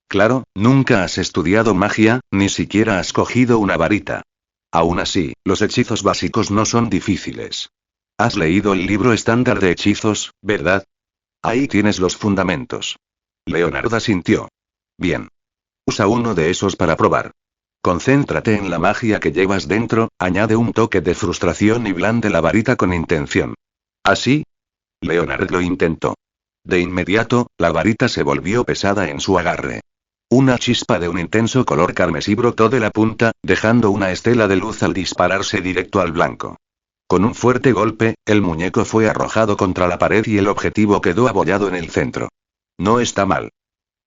Claro, nunca has estudiado magia, ni siquiera has cogido una varita. Aún así, los hechizos básicos no son difíciles. Has leído el libro estándar de hechizos, ¿verdad? Ahí tienes los fundamentos. Leonard asintió. Bien. Usa uno de esos para probar. Concéntrate en la magia que llevas dentro, añade un toque de frustración y blande la varita con intención. ¿Así? Leonard lo intentó. De inmediato, la varita se volvió pesada en su agarre. Una chispa de un intenso color carmesí brotó de la punta, dejando una estela de luz al dispararse directo al blanco. Con un fuerte golpe, el muñeco fue arrojado contra la pared y el objetivo quedó abollado en el centro. No está mal.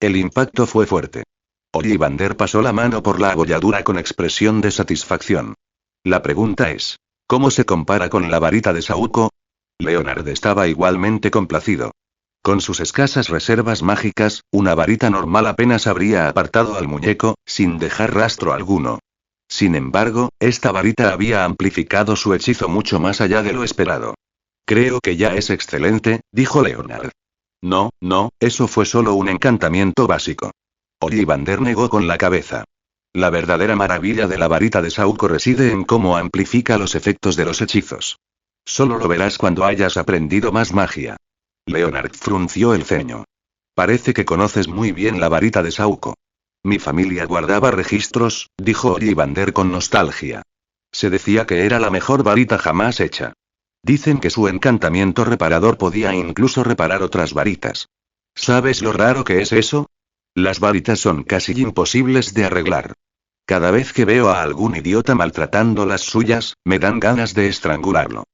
El impacto fue fuerte. Ollivander pasó la mano por la abolladura con expresión de satisfacción. La pregunta es, ¿cómo se compara con la varita de Saúco? Leonard estaba igualmente complacido. Con sus escasas reservas mágicas, una varita normal apenas habría apartado al muñeco, sin dejar rastro alguno. Sin embargo, esta varita había amplificado su hechizo mucho más allá de lo esperado. Creo que ya es excelente, dijo Leonard. No, eso fue solo un encantamiento básico. Ollivander negó con la cabeza. La verdadera maravilla de la varita de Saúco reside en cómo amplifica los efectos de los hechizos. Solo lo verás cuando hayas aprendido más magia. Leonard frunció el ceño. Parece que conoces muy bien la varita de Saúco. Mi familia guardaba registros, dijo Ollivander con nostalgia. Se decía que era la mejor varita jamás hecha. Dicen que su encantamiento reparador podía incluso reparar otras varitas. ¿Sabes lo raro que es eso? Las varitas son casi imposibles de arreglar. Cada vez que veo a algún idiota maltratando las suyas, me dan ganas de estrangularlo.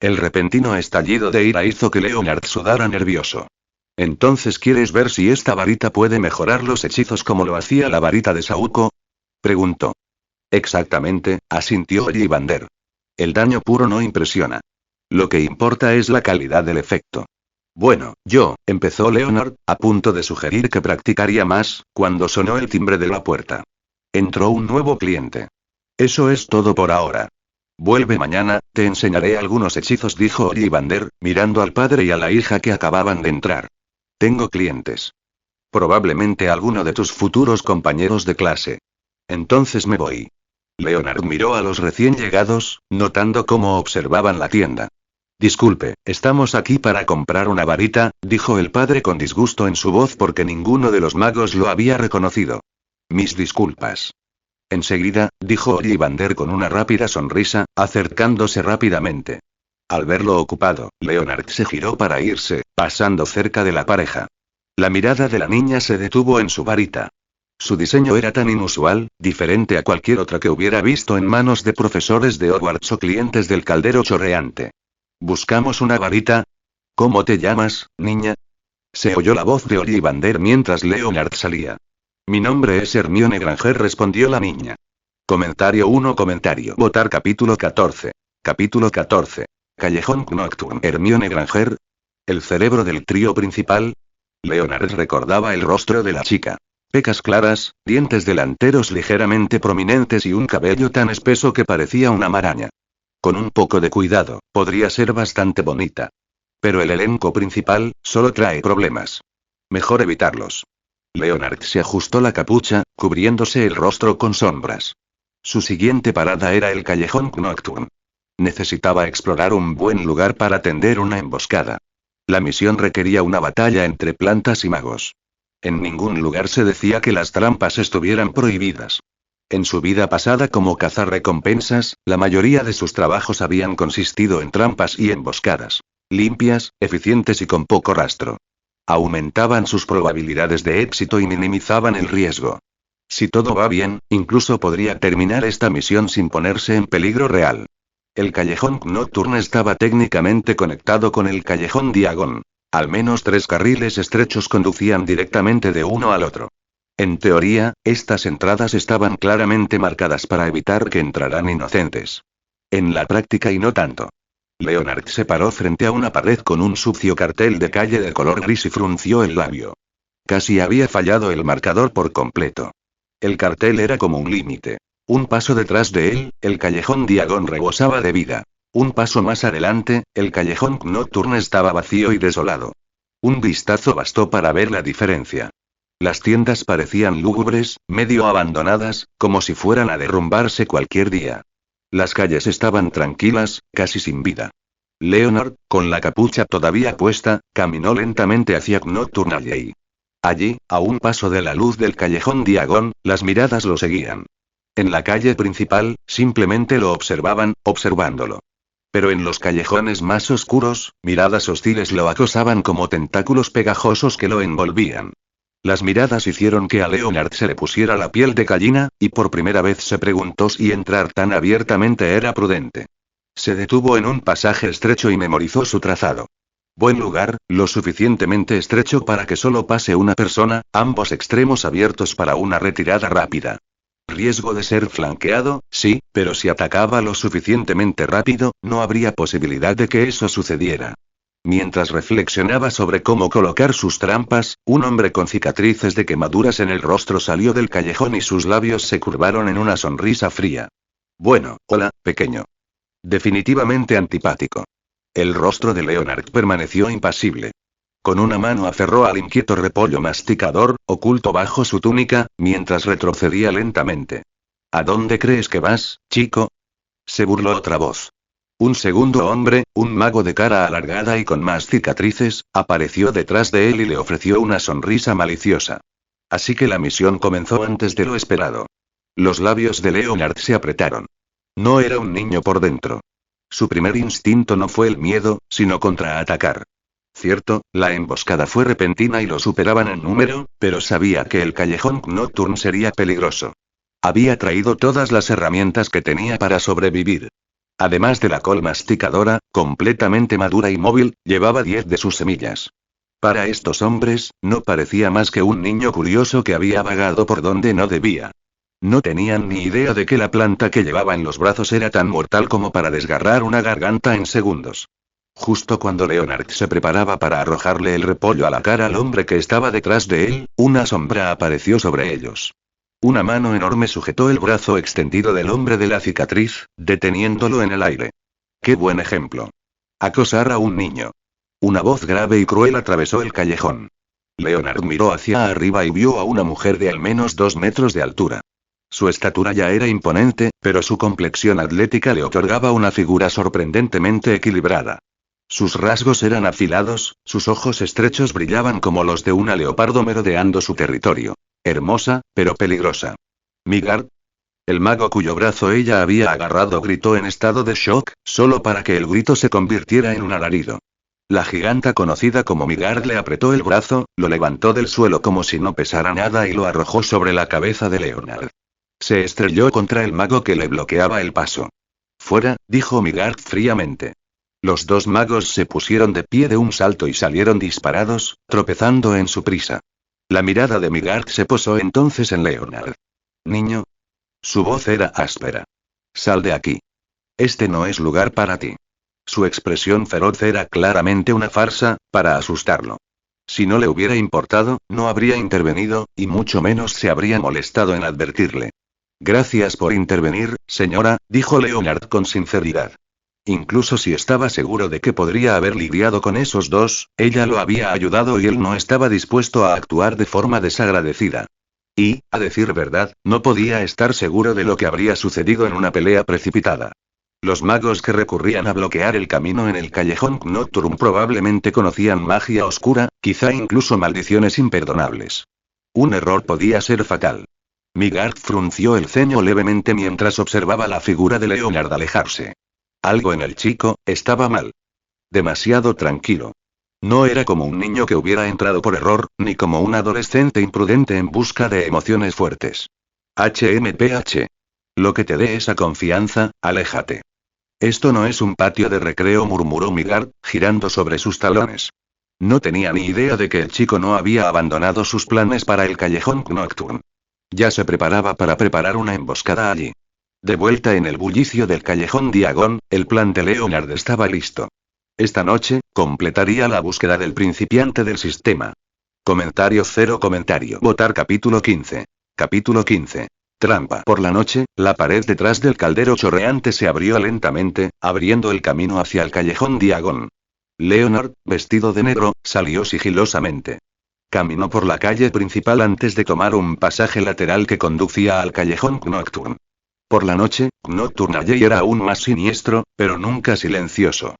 El repentino estallido de ira hizo que Leonard sudara nervioso. ¿Entonces quieres ver si esta varita puede mejorar los hechizos como lo hacía la varita de Saúco? Preguntó. Exactamente, asintió Ollivander. El daño puro no impresiona. Lo que importa es la calidad del efecto. Bueno, empezó Leonard, a punto de sugerir que practicaría más, cuando sonó el timbre de la puerta. Entró un nuevo cliente. Eso es todo por ahora. Vuelve mañana, te enseñaré algunos hechizos, dijo Ollivander, mirando al padre y a la hija que acababan de entrar. Tengo clientes. Probablemente alguno de tus futuros compañeros de clase. Entonces me voy. Leonard miró a los recién llegados, notando cómo observaban la tienda. Disculpe, estamos aquí para comprar una varita, dijo el padre con disgusto en su voz porque ninguno de los magos lo había reconocido. Mis disculpas. Enseguida, dijo Ollivander con una rápida sonrisa, acercándose rápidamente. Al verlo ocupado, Leonard se giró para irse, pasando cerca de la pareja. La mirada de la niña se detuvo en su varita. Su diseño era tan inusual, diferente a cualquier otra que hubiera visto en manos de profesores de Hogwarts o clientes del caldero chorreante. ¿Buscamos una varita? ¿Cómo te llamas, niña? Se oyó la voz de Ollivander mientras Leonard salía. Mi nombre es Hermione Granger, respondió la niña. Comentario 1. Votar capítulo 14. Capítulo 14. Callejón Nocturne. Hermione Granger. El cerebro del trío principal. Leonard recordaba el rostro de la chica. Pecas claras, dientes delanteros ligeramente prominentes y un cabello tan espeso que parecía una maraña. Con un poco de cuidado, podría ser bastante bonita. Pero el elenco principal, solo trae problemas. Mejor evitarlos. Leonard se ajustó la capucha, cubriéndose el rostro con sombras. Su siguiente parada era el Callejón Nocturne. Necesitaba explorar un buen lugar para tender una emboscada. La misión requería una batalla entre plantas y magos. En ningún lugar se decía que las trampas estuvieran prohibidas. En su vida pasada como cazarrecompensas, la mayoría de sus trabajos habían consistido en trampas y emboscadas. Limpias, eficientes y con poco rastro. Aumentaban sus probabilidades de éxito y minimizaban el riesgo. Si todo va bien, incluso podría terminar esta misión sin ponerse en peligro real. El Callejón Nocturne estaba técnicamente conectado con el Callejón Diagon. Al menos 3 carriles estrechos conducían directamente de uno al otro. En teoría, estas entradas estaban claramente marcadas para evitar que entraran inocentes. En la práctica y no tanto. Leonard se paró frente a una pared con un sucio cartel de calle de color gris y frunció el labio. Casi había fallado el marcador por completo. El cartel era como un límite. Un paso detrás de él, el Callejón Diagon rebosaba de vida. Un paso más adelante, el Callejón Nocturne estaba vacío y desolado. Un vistazo bastó para ver la diferencia. Las tiendas parecían lúgubres, medio abandonadas, como si fueran a derrumbarse cualquier día. Las calles estaban tranquilas, casi sin vida. Leonard, con la capucha todavía puesta, caminó lentamente hacia Nocturne Alley. Allí, a un paso de la luz del Callejón Diagon, las miradas lo seguían. En la calle principal, simplemente lo observaban, observándolo. Pero en los callejones más oscuros, miradas hostiles lo acosaban como tentáculos pegajosos que lo envolvían. Las miradas hicieron que a Leonard se le pusiera la piel de gallina, y por primera vez se preguntó si entrar tan abiertamente era prudente. Se detuvo en un pasaje estrecho y memorizó su trazado. Buen lugar, lo suficientemente estrecho para que solo pase una persona, ambos extremos abiertos para una retirada rápida. Riesgo de ser flanqueado, sí, pero si atacaba lo suficientemente rápido, no habría posibilidad de que eso sucediera. Mientras reflexionaba sobre cómo colocar sus trampas, un hombre con cicatrices de quemaduras en el rostro salió del callejón y sus labios se curvaron en una sonrisa fría. Bueno, hola, pequeño. Definitivamente antipático. El rostro de Leonard permaneció impasible. Con una mano aferró al inquieto repollo masticador, oculto bajo su túnica, mientras retrocedía lentamente. ¿A dónde crees que vas, chico? Se burló otra voz. Un segundo hombre, un mago de cara alargada y con más cicatrices, apareció detrás de él y le ofreció una sonrisa maliciosa. Así que la misión comenzó antes de lo esperado. Los labios de Leonard se apretaron. No era un niño por dentro. Su primer instinto no fue el miedo, sino contraatacar. Cierto, la emboscada fue repentina y lo superaban en número, pero sabía que el Callejón Nocturne sería peligroso. Había traído todas las herramientas que tenía para sobrevivir. Además de la col masticadora, completamente madura y móvil, llevaba 10 de sus semillas. Para estos hombres, no parecía más que un niño curioso que había vagado por donde no debía. No tenían ni idea de que la planta que llevaba en los brazos era tan mortal como para desgarrar una garganta en segundos. Justo cuando Leonard se preparaba para arrojarle el repollo a la cara al hombre que estaba detrás de él, una sombra apareció sobre ellos. Una mano enorme sujetó el brazo extendido del hombre de la cicatriz, deteniéndolo en el aire. ¡Qué buen ejemplo! Acosar a un niño. Una voz grave y cruel atravesó el callejón. Leonard miró hacia arriba y vio a una mujer de al menos 2 metros de altura. Su estatura ya era imponente, pero su complexión atlética le otorgaba una figura sorprendentemente equilibrada. Sus rasgos eran afilados, sus ojos estrechos brillaban como los de una leopardo merodeando su territorio. Hermosa, pero peligrosa. ¿Migard? El mago cuyo brazo ella había agarrado gritó en estado de shock, solo para que el grito se convirtiera en un alarido. La giganta conocida como Migard le apretó el brazo, lo levantó del suelo como si no pesara nada y lo arrojó sobre la cabeza de Leonard. Se estrelló contra el mago que le bloqueaba el paso. Fuera, dijo Migard fríamente. Los dos magos se pusieron de pie de un salto y salieron disparados, tropezando en su prisa. La mirada de Migard se posó entonces en Leonard. Niño. Su voz era áspera. Sal de aquí. Este no es lugar para ti. Su expresión feroz era claramente una farsa, para asustarlo. Si no le hubiera importado, no habría intervenido, y mucho menos se habría molestado en advertirle. Gracias por intervenir, señora, dijo Leonard con sinceridad. Incluso si estaba seguro de que podría haber lidiado con esos dos, ella lo había ayudado y él no estaba dispuesto a actuar de forma desagradecida. Y, a decir verdad, no podía estar seguro de lo que habría sucedido en una pelea precipitada. Los magos que recurrían a bloquear el camino en el callejón Nocturne probablemente conocían magia oscura, quizá incluso maldiciones imperdonables. Un error podía ser fatal. Migard frunció el ceño levemente mientras observaba la figura de Leonard alejarse. Algo en el chico estaba mal. Demasiado tranquilo. No era como un niño que hubiera entrado por error, ni como un adolescente imprudente en busca de emociones fuertes. HMPH. Lo que te dé esa confianza, aléjate. Esto no es un patio de recreo, murmuró Migard, girando sobre sus talones. No tenía ni idea de que el chico no había abandonado sus planes para el callejón Nocturne. Ya se preparaba para preparar una emboscada allí. De vuelta en el bullicio del callejón Diagon, el plan de Leonard estaba listo. Esta noche, completaría la búsqueda del principiante del sistema. Comentario cero comentario. Votar capítulo 15. Capítulo 15. Trampa. Por la noche, la pared detrás del caldero chorreante se abrió lentamente, abriendo el camino hacia el callejón Diagon. Leonard, vestido de negro, salió sigilosamente. Caminó por la calle principal antes de tomar un pasaje lateral que conducía al callejón Nocturne. Por la noche, Nocturne allí era aún más siniestro, pero nunca silencioso.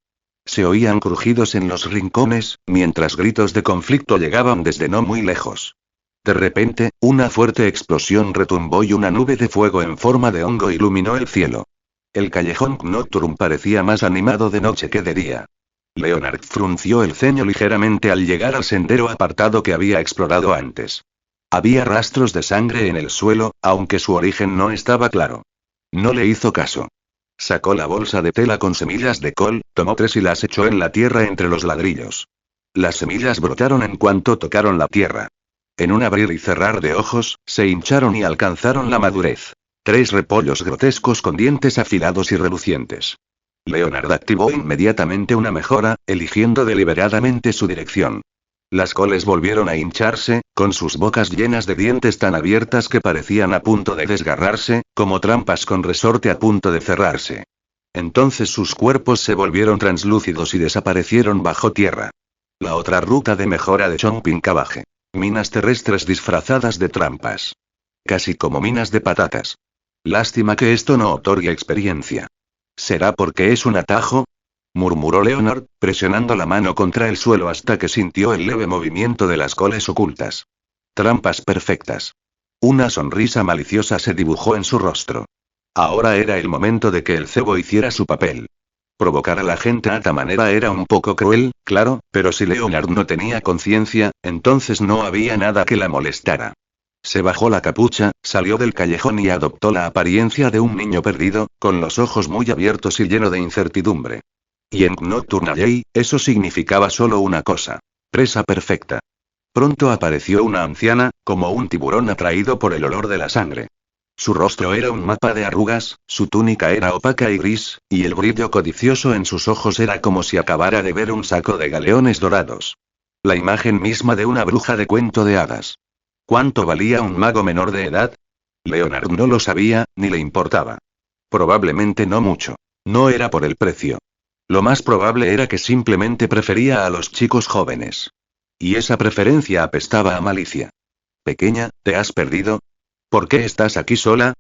Se oían crujidos en los rincones, mientras gritos de conflicto llegaban desde no muy lejos. De repente, una fuerte explosión retumbó y una nube de fuego en forma de hongo iluminó el cielo. El callejón Nocturne parecía más animado de noche que de día. Leonard frunció el ceño ligeramente al llegar al sendero apartado que había explorado antes. Había rastros de sangre en el suelo, aunque su origen no estaba claro. No le hizo caso. Sacó la bolsa de tela con semillas de col, tomó 3 y las echó en la tierra entre los ladrillos. Las semillas brotaron en cuanto tocaron la tierra. En un abrir y cerrar de ojos, se hincharon y alcanzaron la madurez. 3 repollos grotescos con dientes afilados y relucientes. Leonard activó inmediatamente una mejora, eligiendo deliberadamente su dirección. Las coles volvieron a hincharse, con sus bocas llenas de dientes tan abiertas que parecían a punto de desgarrarse, como trampas con resorte a punto de cerrarse. Entonces sus cuerpos se volvieron translúcidos y desaparecieron bajo tierra. La otra ruta de mejora de Chomping Cabbage. Minas terrestres disfrazadas de trampas. Casi como minas de patatas. Lástima que esto no otorgue experiencia. ¿Será porque es un atajo?, murmuró Leonard, presionando la mano contra el suelo hasta que sintió el leve movimiento de las coles ocultas. Trampas perfectas. Una sonrisa maliciosa se dibujó en su rostro. Ahora era el momento de que el cebo hiciera su papel. Provocar a la gente a esta manera era un poco cruel, claro, pero si Leonard no tenía conciencia, entonces no había nada que la molestara. Se bajó la capucha, salió del callejón y adoptó la apariencia de un niño perdido, con los ojos muy abiertos y lleno de incertidumbre. Y en Nocturne Alley, eso significaba solo una cosa: presa perfecta. Pronto apareció una anciana, como un tiburón atraído por el olor de la sangre. Su rostro era un mapa de arrugas, su túnica era opaca y gris, y el brillo codicioso en sus ojos era como si acabara de ver un saco de galeones dorados. La imagen misma de una bruja de cuento de hadas. ¿Cuánto valía un mago menor de edad? Leonard no lo sabía, ni le importaba. Probablemente no mucho. No era por el precio. Lo más probable era que simplemente prefería a los chicos jóvenes. Y esa preferencia apestaba a malicia. Pequeña, ¿te has perdido? ¿Por qué estás aquí sola?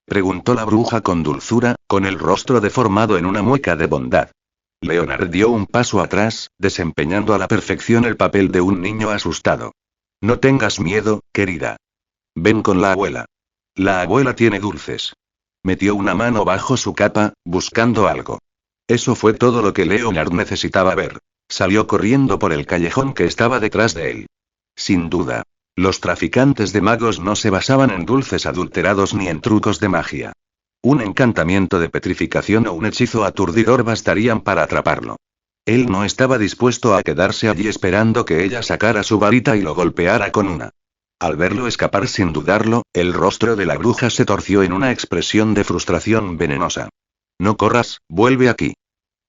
Preguntó la bruja con dulzura, con el rostro deformado en una mueca de bondad. Leonard dio un paso atrás, desempeñando a la perfección el papel de un niño asustado. No tengas miedo, querida. Ven con la abuela. La abuela tiene dulces. Metió una mano bajo su capa, buscando algo. Eso fue todo lo que Leonard necesitaba ver. Salió corriendo por el callejón que estaba detrás de él. Sin duda. Los traficantes de magos no se basaban en dulces adulterados ni en trucos de magia. Un encantamiento de petrificación o un hechizo aturdidor bastarían para atraparlo. Él no estaba dispuesto a quedarse allí esperando que ella sacara su varita y lo golpeara con una. Al verlo escapar sin dudarlo, el rostro de la bruja se torció en una expresión de frustración venenosa. No corras, vuelve aquí.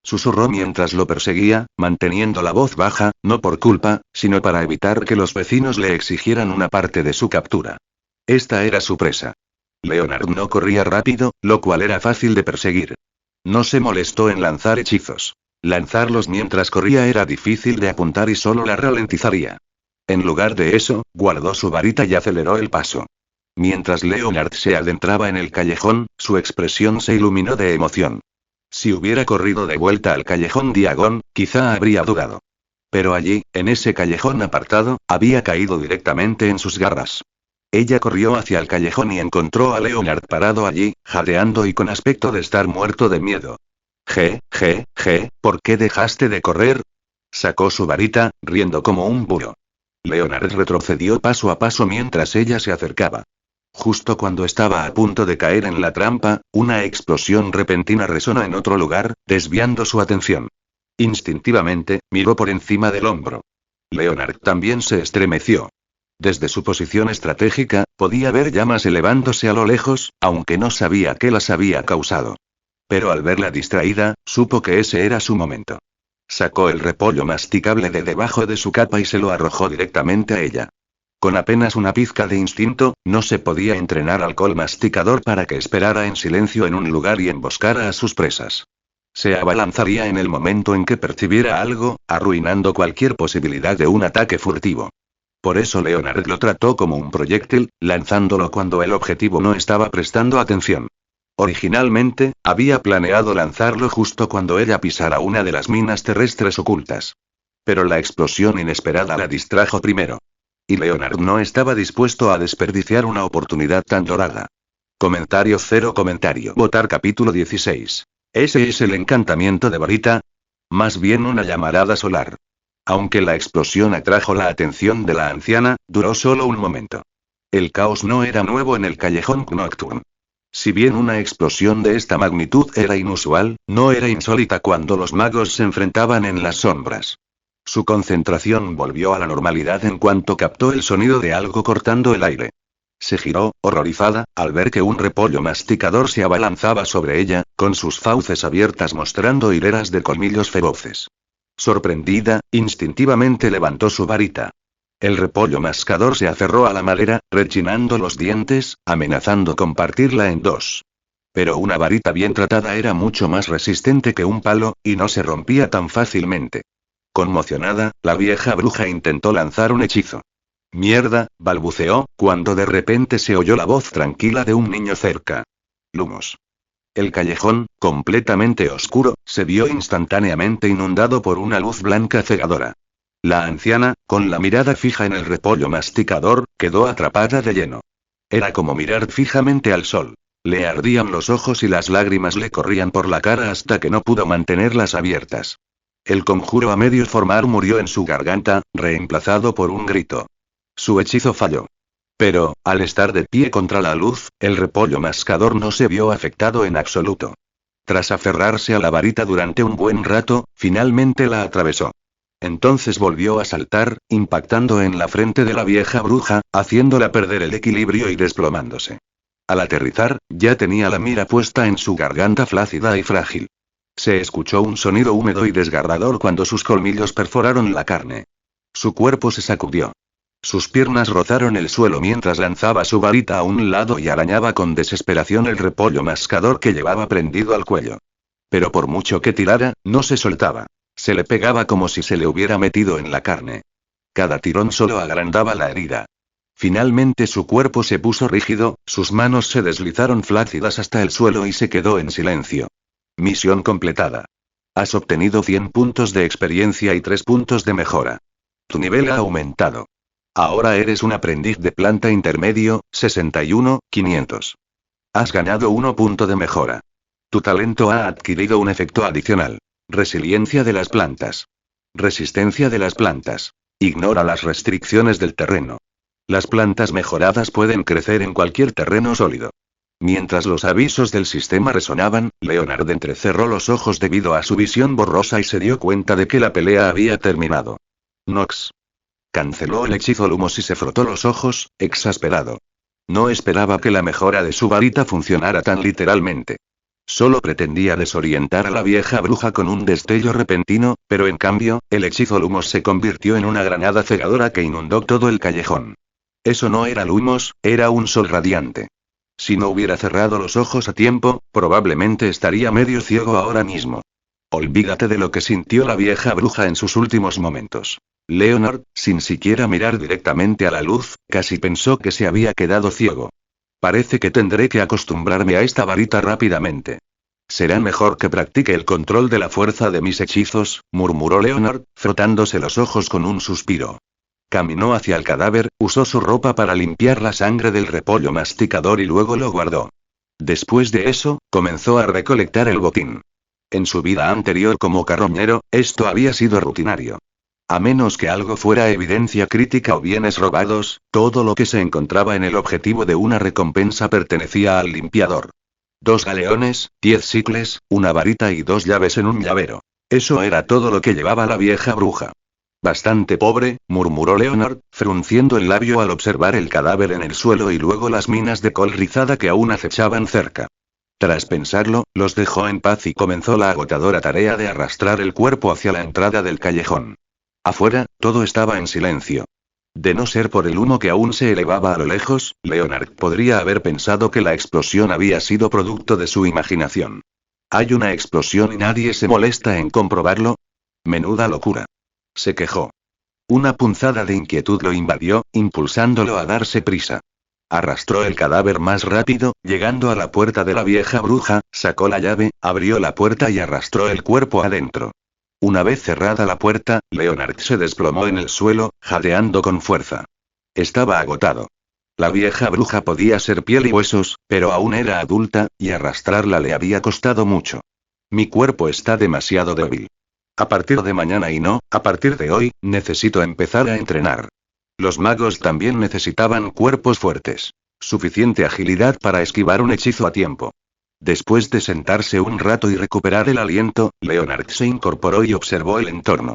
Susurró mientras lo perseguía, manteniendo la voz baja, no por culpa, sino para evitar que los vecinos le exigieran una parte de su captura. Esta era su presa. Leonard no corría rápido, lo cual era fácil de perseguir. No se molestó en lanzar hechizos. Lanzarlos mientras corría era difícil de apuntar y solo la ralentizaría. En lugar de eso, guardó su varita y aceleró el paso. Mientras Leonard se adentraba en el callejón, su expresión se iluminó de emoción. Si hubiera corrido de vuelta al callejón Diagon, quizá habría dudado. Pero allí, en ese callejón apartado, había caído directamente en sus garras. Ella corrió hacia el callejón y encontró a Leonard parado allí, jadeando y con aspecto de estar muerto de miedo. ¿Por qué dejaste de correr? Sacó su varita, riendo como un búho. Leonard retrocedió paso a paso mientras ella se acercaba. Justo cuando estaba a punto de caer en la trampa, una explosión repentina resonó en otro lugar, desviando su atención. Instintivamente, miró por encima del hombro. Leonard también se estremeció. Desde su posición estratégica, podía ver llamas elevándose a lo lejos, aunque no sabía qué las había causado. Pero al verla distraída, supo que ese era su momento. Sacó el repollo masticable de debajo de su capa y se lo arrojó directamente a ella. Con apenas una pizca de instinto, no se podía entrenar al col masticador para que esperara en silencio en un lugar y emboscara a sus presas. Se abalanzaría en el momento en que percibiera algo, arruinando cualquier posibilidad de un ataque furtivo. Por eso Leonard lo trató como un proyectil, lanzándolo cuando el objetivo no estaba prestando atención. Originalmente, había planeado lanzarlo justo cuando ella pisara una de las minas terrestres ocultas. Pero la explosión inesperada la distrajo primero. Y Leonard no estaba dispuesto a desperdiciar una oportunidad tan dorada. Comentario. Votar capítulo 16. ¿Ese es el encantamiento de varita? Más bien una llamarada solar. Aunque la explosión atrajo la atención de la anciana, duró solo un momento. El caos no era nuevo en el callejón Nocturne. Si bien una explosión de esta magnitud era inusual, no era insólita cuando los magos se enfrentaban en las sombras. Su concentración volvió a la normalidad en cuanto captó el sonido de algo cortando el aire. Se giró, horrorizada, al ver que un repollo masticador se abalanzaba sobre ella, con sus fauces abiertas mostrando hileras de colmillos feroces. Sorprendida, instintivamente levantó su varita. El repollo mascador se aferró a la madera, rechinando los dientes, amenazando con partirla en dos. Pero una varita bien tratada era mucho más resistente que un palo, y no se rompía tan fácilmente. Conmocionada, la vieja bruja intentó lanzar un hechizo. «Mierda», balbuceó, cuando de repente se oyó la voz tranquila de un niño cerca. «Lumos». El callejón, completamente oscuro, se vio instantáneamente inundado por una luz blanca cegadora. La anciana, con la mirada fija en el repollo masticador, quedó atrapada de lleno. Era como mirar fijamente al sol. Le ardían los ojos y las lágrimas le corrían por la cara hasta que no pudo mantenerlas abiertas. El conjuro a medio formar murió en su garganta, reemplazado por un grito. Su hechizo falló. Pero, al estar de pie contra la luz, el repollo mascador no se vio afectado en absoluto. Tras aferrarse a la varita durante un buen rato, finalmente la atravesó. Entonces volvió a saltar, impactando en la frente de la vieja bruja, haciéndola perder el equilibrio y desplomándose. Al aterrizar, ya tenía la mira puesta en su garganta flácida y frágil. Se escuchó un sonido húmedo y desgarrador cuando sus colmillos perforaron la carne. Su cuerpo se sacudió. Sus piernas rozaron el suelo mientras lanzaba su varita a un lado y arañaba con desesperación el repollo mascador que llevaba prendido al cuello. Pero por mucho que tirara, no se soltaba. Se le pegaba como si se le hubiera metido en la carne. Cada tirón solo agrandaba la herida. Finalmente su cuerpo se puso rígido, sus manos se deslizaron flácidas hasta el suelo y se quedó en silencio. Misión completada. Has obtenido 100 puntos de experiencia y 3 puntos de mejora. Tu nivel ha aumentado. Ahora eres un aprendiz de planta intermedio, 61.500. Has ganado 1 punto de mejora. Tu talento ha adquirido un efecto adicional. Resiliencia de las plantas. Resistencia de las plantas. Ignora las restricciones del terreno. Las plantas mejoradas pueden crecer en cualquier terreno sólido. Mientras los avisos del sistema resonaban, Leonard entrecerró los ojos debido a su visión borrosa y se dio cuenta de que la pelea había terminado. Nox. Canceló el hechizo Lumos y se frotó los ojos, exasperado. No esperaba que la mejora de su varita funcionara tan literalmente. Solo pretendía desorientar a la vieja bruja con un destello repentino, pero en cambio, el hechizo Lumos se convirtió en una granada cegadora que inundó todo el callejón. Eso no era Lumos, era un sol radiante. Si no hubiera cerrado los ojos a tiempo, probablemente estaría medio ciego ahora mismo. Olvídate de lo que sintió la vieja bruja en sus últimos momentos. Leonard, sin siquiera mirar directamente a la luz, casi pensó que se había quedado ciego. Parece que tendré que acostumbrarme a esta varita rápidamente. Será mejor que practique el control de la fuerza de mis hechizos, murmuró Leonard, frotándose los ojos con un suspiro. Caminó hacia el cadáver, usó su ropa para limpiar la sangre del repollo masticador y luego lo guardó. Después de eso, comenzó a recolectar el botín. En su vida anterior como carroñero, esto había sido rutinario. A menos que algo fuera evidencia crítica o bienes robados, todo lo que se encontraba en el objetivo de una recompensa pertenecía al limpiador. 2 galeones, 10 sicles, una varita y 2 llaves en un llavero. Eso era todo lo que llevaba la vieja bruja. Bastante pobre, murmuró Leonard, frunciendo el labio al observar el cadáver en el suelo y luego las minas de col rizada que aún acechaban cerca. Tras pensarlo, los dejó en paz y comenzó la agotadora tarea de arrastrar el cuerpo hacia la entrada del callejón. Afuera, todo estaba en silencio. De no ser por el humo que aún se elevaba a lo lejos, Leonard podría haber pensado que la explosión había sido producto de su imaginación. ¿Hay una explosión y nadie se molesta en comprobarlo? Menuda locura. Se quejó. Una punzada de inquietud lo invadió, impulsándolo a darse prisa. Arrastró el cadáver más rápido, llegando a la puerta de la vieja bruja, sacó la llave, abrió la puerta y arrastró el cuerpo adentro. Una vez cerrada la puerta, Leonard se desplomó en el suelo, jadeando con fuerza. Estaba agotado. La vieja bruja podía ser piel y huesos, pero aún era adulta, y arrastrarla le había costado mucho. Mi cuerpo está demasiado débil. A partir de mañana y no, a partir de hoy, necesito empezar a entrenar. Los magos también necesitaban cuerpos fuertes. Suficiente agilidad para esquivar un hechizo a tiempo. Después de sentarse un rato y recuperar el aliento, Leonard se incorporó y observó el entorno.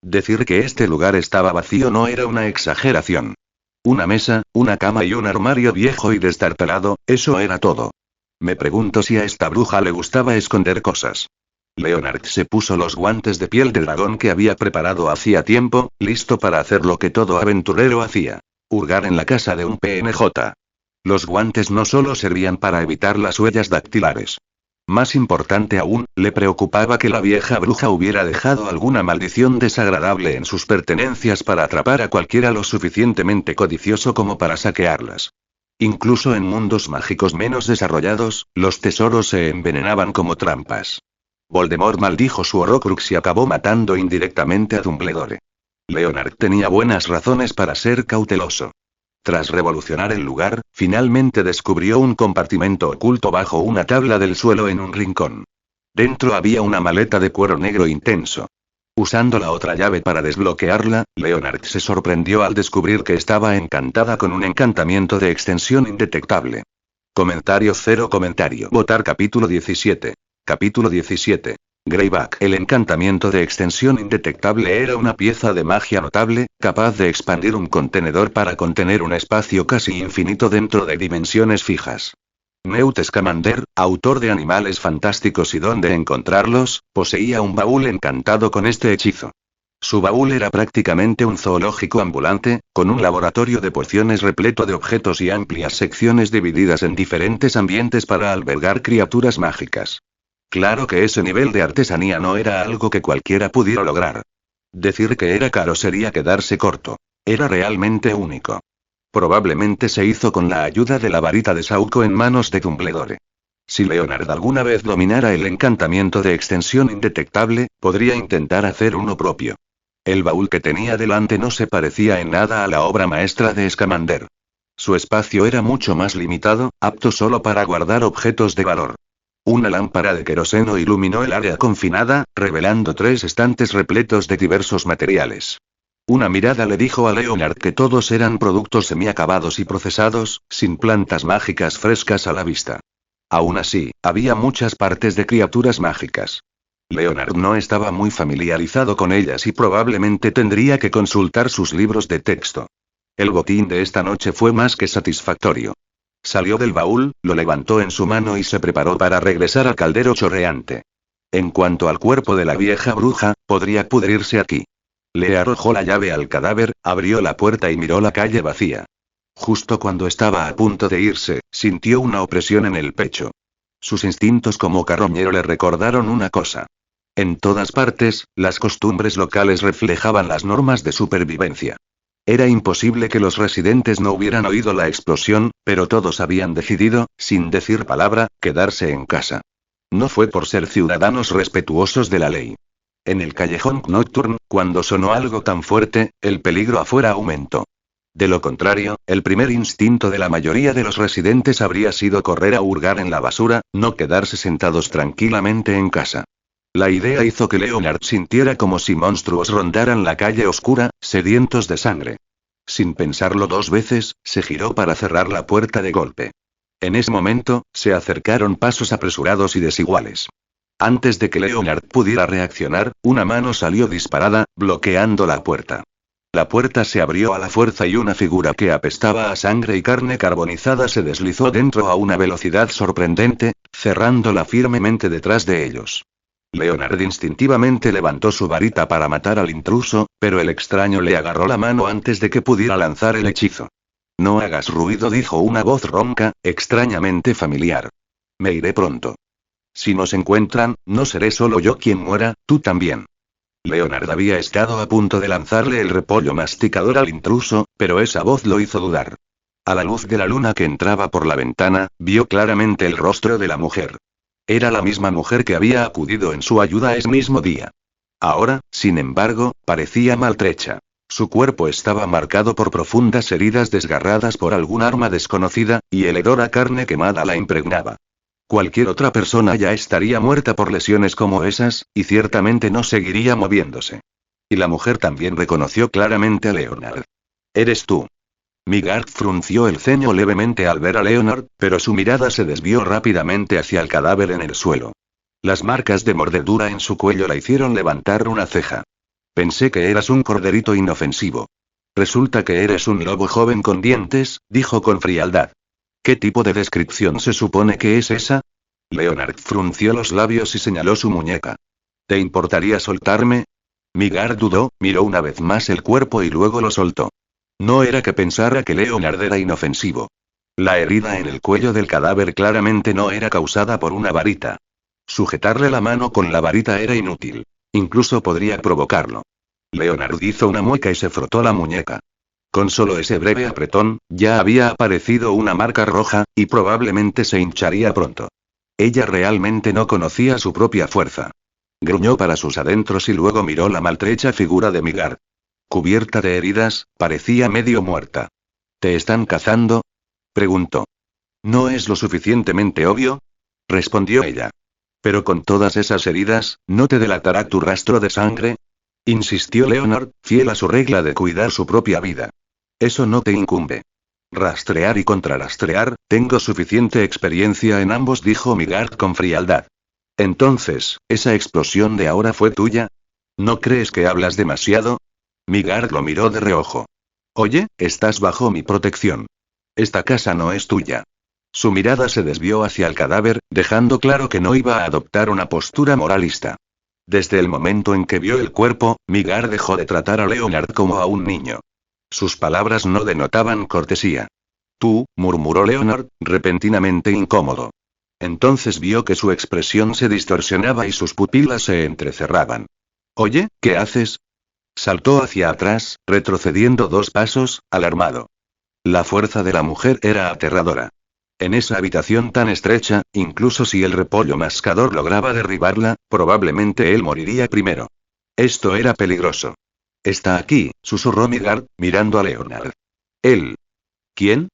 Decir que este lugar estaba vacío no era una exageración. Una mesa, una cama y un armario viejo y destartalado, eso era todo. Me pregunto si a esta bruja le gustaba esconder cosas. Leonard se puso los guantes de piel de dragón que había preparado hacía tiempo, listo para hacer lo que todo aventurero hacía: hurgar en la casa de un PNJ. Los guantes no solo servían para evitar las huellas dactilares. Más importante aún, le preocupaba que la vieja bruja hubiera dejado alguna maldición desagradable en sus pertenencias para atrapar a cualquiera lo suficientemente codicioso como para saquearlas. Incluso en mundos mágicos menos desarrollados, los tesoros se envenenaban como trampas. Voldemort maldijo su Horrocrux y acabó matando indirectamente a Dumbledore. Leonard tenía buenas razones para ser cauteloso. Tras revolucionar el lugar, finalmente descubrió un compartimento oculto bajo una tabla del suelo en un rincón. Dentro había una maleta de cuero negro intenso. Usando la otra llave para desbloquearla, Leonard se sorprendió al descubrir que estaba encantada con un encantamiento de extensión indetectable. Comentario cero comentario. Votar capítulo 17. Capítulo 17. Greyback. El encantamiento de extensión indetectable era una pieza de magia notable, capaz de expandir un contenedor para contener un espacio casi infinito dentro de dimensiones fijas. Newt Scamander, autor de Animales Fantásticos y Dónde Encontrarlos, poseía un baúl encantado con este hechizo. Su baúl era prácticamente un zoológico ambulante, con un laboratorio de pociones repleto de objetos y amplias secciones divididas en diferentes ambientes para albergar criaturas mágicas. Claro que ese nivel de artesanía no era algo que cualquiera pudiera lograr. Decir que era caro sería quedarse corto. Era realmente único. Probablemente se hizo con la ayuda de la varita de Sauco en manos de Dumbledore. Si Leonard alguna vez dominara el encantamiento de extensión indetectable, podría intentar hacer uno propio. El baúl que tenía delante no se parecía en nada a la obra maestra de Scamander. Su espacio era mucho más limitado, apto solo para guardar objetos de valor. Una lámpara de queroseno iluminó el área confinada, revelando 3 estantes repletos de diversos materiales. Una mirada le dijo a Leonard que todos eran productos semiacabados y procesados, sin plantas mágicas frescas a la vista. Aún así, había muchas partes de criaturas mágicas. Leonard no estaba muy familiarizado con ellas y probablemente tendría que consultar sus libros de texto. El botín de esta noche fue más que satisfactorio. Salió del baúl, lo levantó en su mano y se preparó para regresar al caldero chorreante. En cuanto al cuerpo de la vieja bruja, podría pudrirse aquí. Le arrojó la llave al cadáver, abrió la puerta y miró la calle vacía. Justo cuando estaba a punto de irse, sintió una opresión en el pecho. Sus instintos como carroñero le recordaron una cosa. En todas partes, las costumbres locales reflejaban las normas de supervivencia. Era imposible que los residentes no hubieran oído la explosión, pero todos habían decidido, sin decir palabra, quedarse en casa. No fue por ser ciudadanos respetuosos de la ley. En el callejón Nocturne, cuando sonó algo tan fuerte, el peligro afuera aumentó. De lo contrario, el primer instinto de la mayoría de los residentes habría sido correr a hurgar en la basura, no quedarse sentados tranquilamente en casa. La idea hizo que Leonard sintiera como si monstruos rondaran la calle oscura, sedientos de sangre. Sin pensarlo 2 veces, se giró para cerrar la puerta de golpe. En ese momento, se acercaron pasos apresurados y desiguales. Antes de que Leonard pudiera reaccionar, una mano salió disparada, bloqueando la puerta. La puerta se abrió a la fuerza y una figura que apestaba a sangre y carne carbonizada se deslizó dentro a una velocidad sorprendente, cerrándola firmemente detrás de ellos. Leonard instintivamente levantó su varita para matar al intruso, pero el extraño le agarró la mano antes de que pudiera lanzar el hechizo. No hagas ruido, dijo una voz ronca, extrañamente familiar. Me iré pronto. Si nos encuentran, no seré solo yo quien muera, tú también. Leonard había estado a punto de lanzarle el repollo masticador al intruso, pero esa voz lo hizo dudar. A la luz de la luna que entraba por la ventana, vio claramente el rostro de la mujer. Era la misma mujer que había acudido en su ayuda ese mismo día. Ahora, sin embargo, parecía maltrecha. Su cuerpo estaba marcado por profundas heridas desgarradas por algún arma desconocida, y el hedor a carne quemada la impregnaba. Cualquier otra persona ya estaría muerta por lesiones como esas, y ciertamente no seguiría moviéndose. Y la mujer también reconoció claramente a Leonard. «¿Eres tú?» Migard frunció el ceño levemente al ver a Leonard, pero su mirada se desvió rápidamente hacia el cadáver en el suelo. Las marcas de mordedura en su cuello la hicieron levantar una ceja. «Pensé que eras un corderito inofensivo. Resulta que eres un lobo joven con dientes», dijo con frialdad. «¿Qué tipo de descripción se supone que es esa?» Leonard frunció los labios y señaló su muñeca. «¿Te importaría soltarme?» Migard dudó, miró una vez más el cuerpo y luego lo soltó. No era que pensara que Leonard era inofensivo. La herida en el cuello del cadáver claramente no era causada por una varita. Sujetarle la mano con la varita era inútil. Incluso podría provocarlo. Leonard hizo una mueca y se frotó la muñeca. Con solo ese breve apretón, ya había aparecido una marca roja, y probablemente se hincharía pronto. Ella realmente no conocía su propia fuerza. Gruñó para sus adentros y luego miró la maltrecha figura de Migard. Cubierta de heridas, parecía medio muerta. ¿Te están cazando?, preguntó. ¿No es lo suficientemente obvio?, respondió ella. Pero con todas esas heridas, ¿no te delatará tu rastro de sangre? insistió Leonard, fiel a su regla de cuidar su propia vida. Eso no te incumbe. Rastrear y contrarrastrear, tengo suficiente experiencia en ambos, dijo Migard con frialdad. Entonces, ¿esa explosión de ahora fue tuya? ¿No crees que hablas demasiado? Migard lo miró de reojo. Oye, estás bajo mi protección. Esta casa no es tuya. Su mirada se desvió hacia el cadáver, dejando claro que no iba a adoptar una postura moralista. Desde el momento en que vio el cuerpo, Migard dejó de tratar a Leonard como a un niño. Sus palabras no denotaban cortesía. Tú, murmuró Leonard, repentinamente incómodo. Entonces vio que su expresión se distorsionaba y sus pupilas se entrecerraban. Oye, ¿qué haces? Saltó hacia atrás, retrocediendo 2 pasos, alarmado. La fuerza de la mujer era aterradora. En esa habitación tan estrecha, incluso si el repollo mascador lograba derribarla, probablemente él moriría primero. Esto era peligroso. Está aquí, susurró Migard, mirando a Leonard. ¿Él? ¿Quién?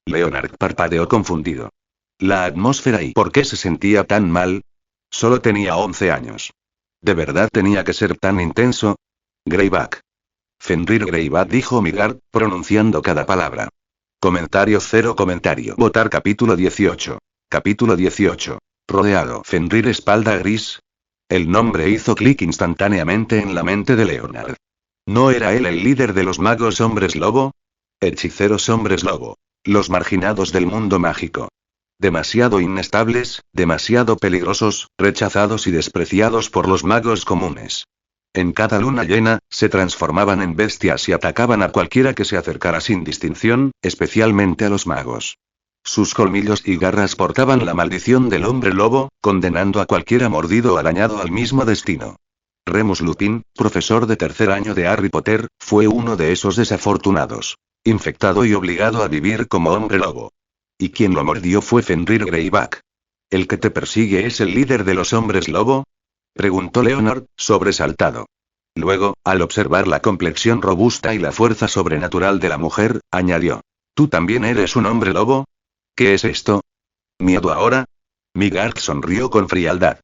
Leonard parpadeó confundido. La atmósfera y ¿por qué se sentía tan mal? Solo tenía 11 años. ¿De verdad tenía que ser tan intenso? Greyback. Fenrir Greyback, dijo Migard, pronunciando cada palabra. Comentario. Votar capítulo 18. Capítulo 18. Rodeado. Fenrir espalda gris. El nombre hizo clic instantáneamente en la mente de Leonard. ¿No era él el líder de los magos hombres lobo? Hechiceros hombres lobo. Los marginados del mundo mágico. Demasiado inestables, demasiado peligrosos, rechazados y despreciados por los magos comunes. En cada luna llena, se transformaban en bestias y atacaban a cualquiera que se acercara sin distinción, especialmente a los magos. Sus colmillos y garras portaban la maldición del hombre lobo, condenando a cualquiera mordido o arañado al mismo destino. Remus Lupin, profesor de 3er año de Harry Potter, fue uno de esos desafortunados. Infectado y obligado a vivir como hombre lobo. Y quien lo mordió fue Fenrir Greyback. ¿El que te persigue es el líder de los hombres lobo? Preguntó Leonard, sobresaltado. Luego, al observar la complexión robusta y la fuerza sobrenatural de la mujer, añadió. ¿Tú también eres un hombre lobo? ¿Qué es esto? ¿Miedo ahora? Migard sonrió con frialdad.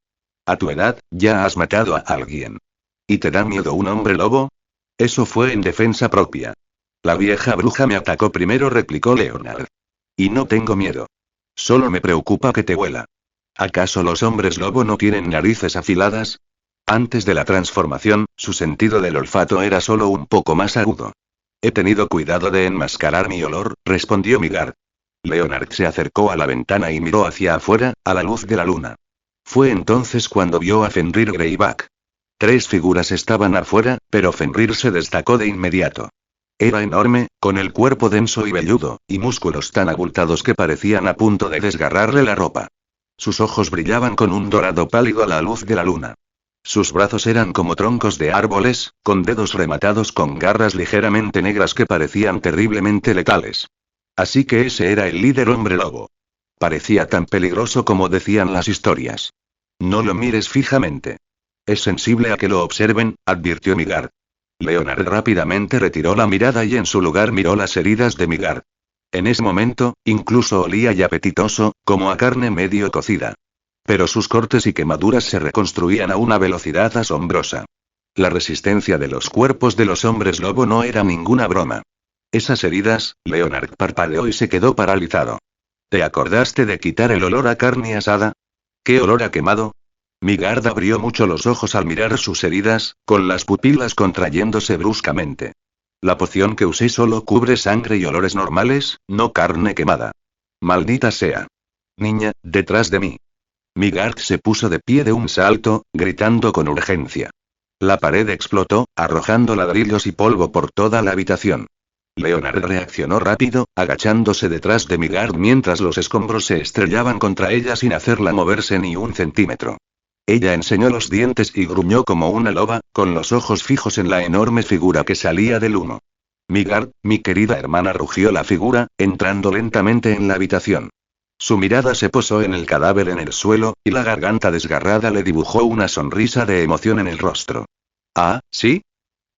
A tu edad, ya has matado a alguien. ¿Y te da miedo un hombre lobo? Eso fue en defensa propia. La vieja bruja me atacó primero, replicó Leonard. Y no tengo miedo. Solo me preocupa que te huela. ¿Acaso los hombres lobo no tienen narices afiladas? Antes de la transformación, su sentido del olfato era solo un poco más agudo. He tenido cuidado de enmascarar mi olor, respondió Migard. Leonard se acercó a la ventana y miró hacia afuera, a la luz de la luna. Fue entonces cuando vio a Fenrir Greyback. 3 figuras estaban afuera, pero Fenrir se destacó de inmediato. Era enorme, con el cuerpo denso y velludo, y músculos tan abultados que parecían a punto de desgarrarle la ropa. Sus ojos brillaban con un dorado pálido a la luz de la luna. Sus brazos eran como troncos de árboles, con dedos rematados con garras ligeramente negras que parecían terriblemente letales. Así que ese era el líder hombre lobo. Parecía tan peligroso como decían las historias. No lo mires fijamente. Es sensible a que lo observen, advirtió Migard. Leonard rápidamente retiró la mirada y en su lugar miró las heridas de Migard. En ese momento, incluso olía y apetitoso, como a carne medio cocida. Pero sus cortes y quemaduras se reconstruían a una velocidad asombrosa. La resistencia de los cuerpos de los hombres lobo no era ninguna broma. Esas heridas, Leonard parpadeó y se quedó paralizado. ¿Te acordaste de quitar el olor a carne asada? ¿Qué olor a quemado? Migard abrió mucho los ojos al mirar sus heridas, con las pupilas contrayéndose bruscamente. La poción que usé solo cubre sangre y olores normales, no carne quemada. Maldita sea. Niña, detrás de mí. Migard se puso de pie de un salto, gritando con urgencia. La pared explotó, arrojando ladrillos y polvo por toda la habitación. Leonard reaccionó rápido, agachándose detrás de Migard mientras los escombros se estrellaban contra ella sin hacerla moverse ni un centímetro. Ella enseñó los dientes y gruñó como una loba, con los ojos fijos en la enorme figura que salía del humo. Migard, mi querida hermana, rugió la figura, entrando lentamente en la habitación. Su mirada se posó en el cadáver en el suelo, y la garganta desgarrada le dibujó una sonrisa de emoción en el rostro. ¿Ah, sí?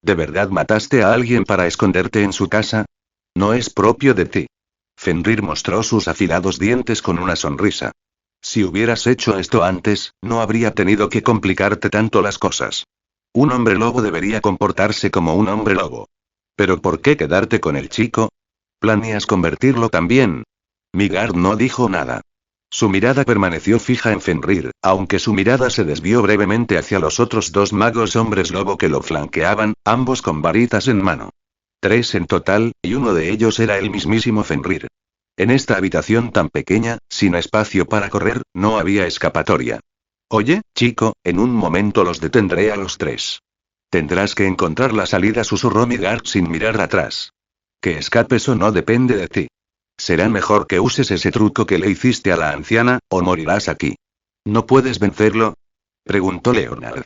¿De verdad mataste a alguien para esconderte en su casa? No es propio de ti. Fenrir mostró sus afilados dientes con una sonrisa. Si hubieras hecho esto antes, no habría tenido que complicarte tanto las cosas. Un hombre lobo debería comportarse como un hombre lobo. ¿Pero por qué quedarte con el chico? ¿Planeas convertirlo también? Midgard no dijo nada. Su mirada permaneció fija en Fenrir, aunque su mirada se desvió brevemente hacia los otros dos magos hombres lobo que lo flanqueaban, ambos con varitas en mano. 3 en total, y uno de ellos era el mismísimo Fenrir. En esta habitación tan pequeña, sin espacio para correr, no había escapatoria. Oye, chico, en un momento los detendré a los 3. Tendrás que encontrar la salida, susurró Midgard sin mirar atrás. Que escapes o no depende de ti. Será mejor que uses ese truco que le hiciste a la anciana, o morirás aquí. ¿No puedes vencerlo? Preguntó Leonard.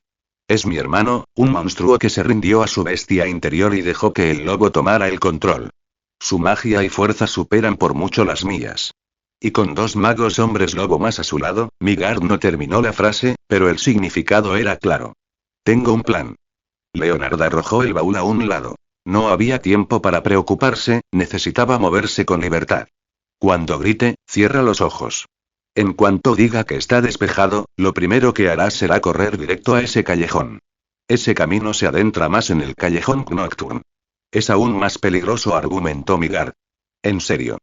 Es mi hermano, un monstruo que se rindió a su bestia interior y dejó que el lobo tomara el control. Su magia y fuerza superan por mucho las mías. Y con 2 magos hombres lobo más a su lado, Midgard no terminó la frase, pero el significado era claro. Tengo un plan. Leonard arrojó el baúl a un lado. No había tiempo para preocuparse, necesitaba moverse con libertad. Cuando grite, cierra los ojos. En cuanto diga que está despejado, lo primero que hará será correr directo a ese callejón. Ese camino se adentra más en el callejón Nocturne. Es aún más peligroso, argumentó Midgard. En serio.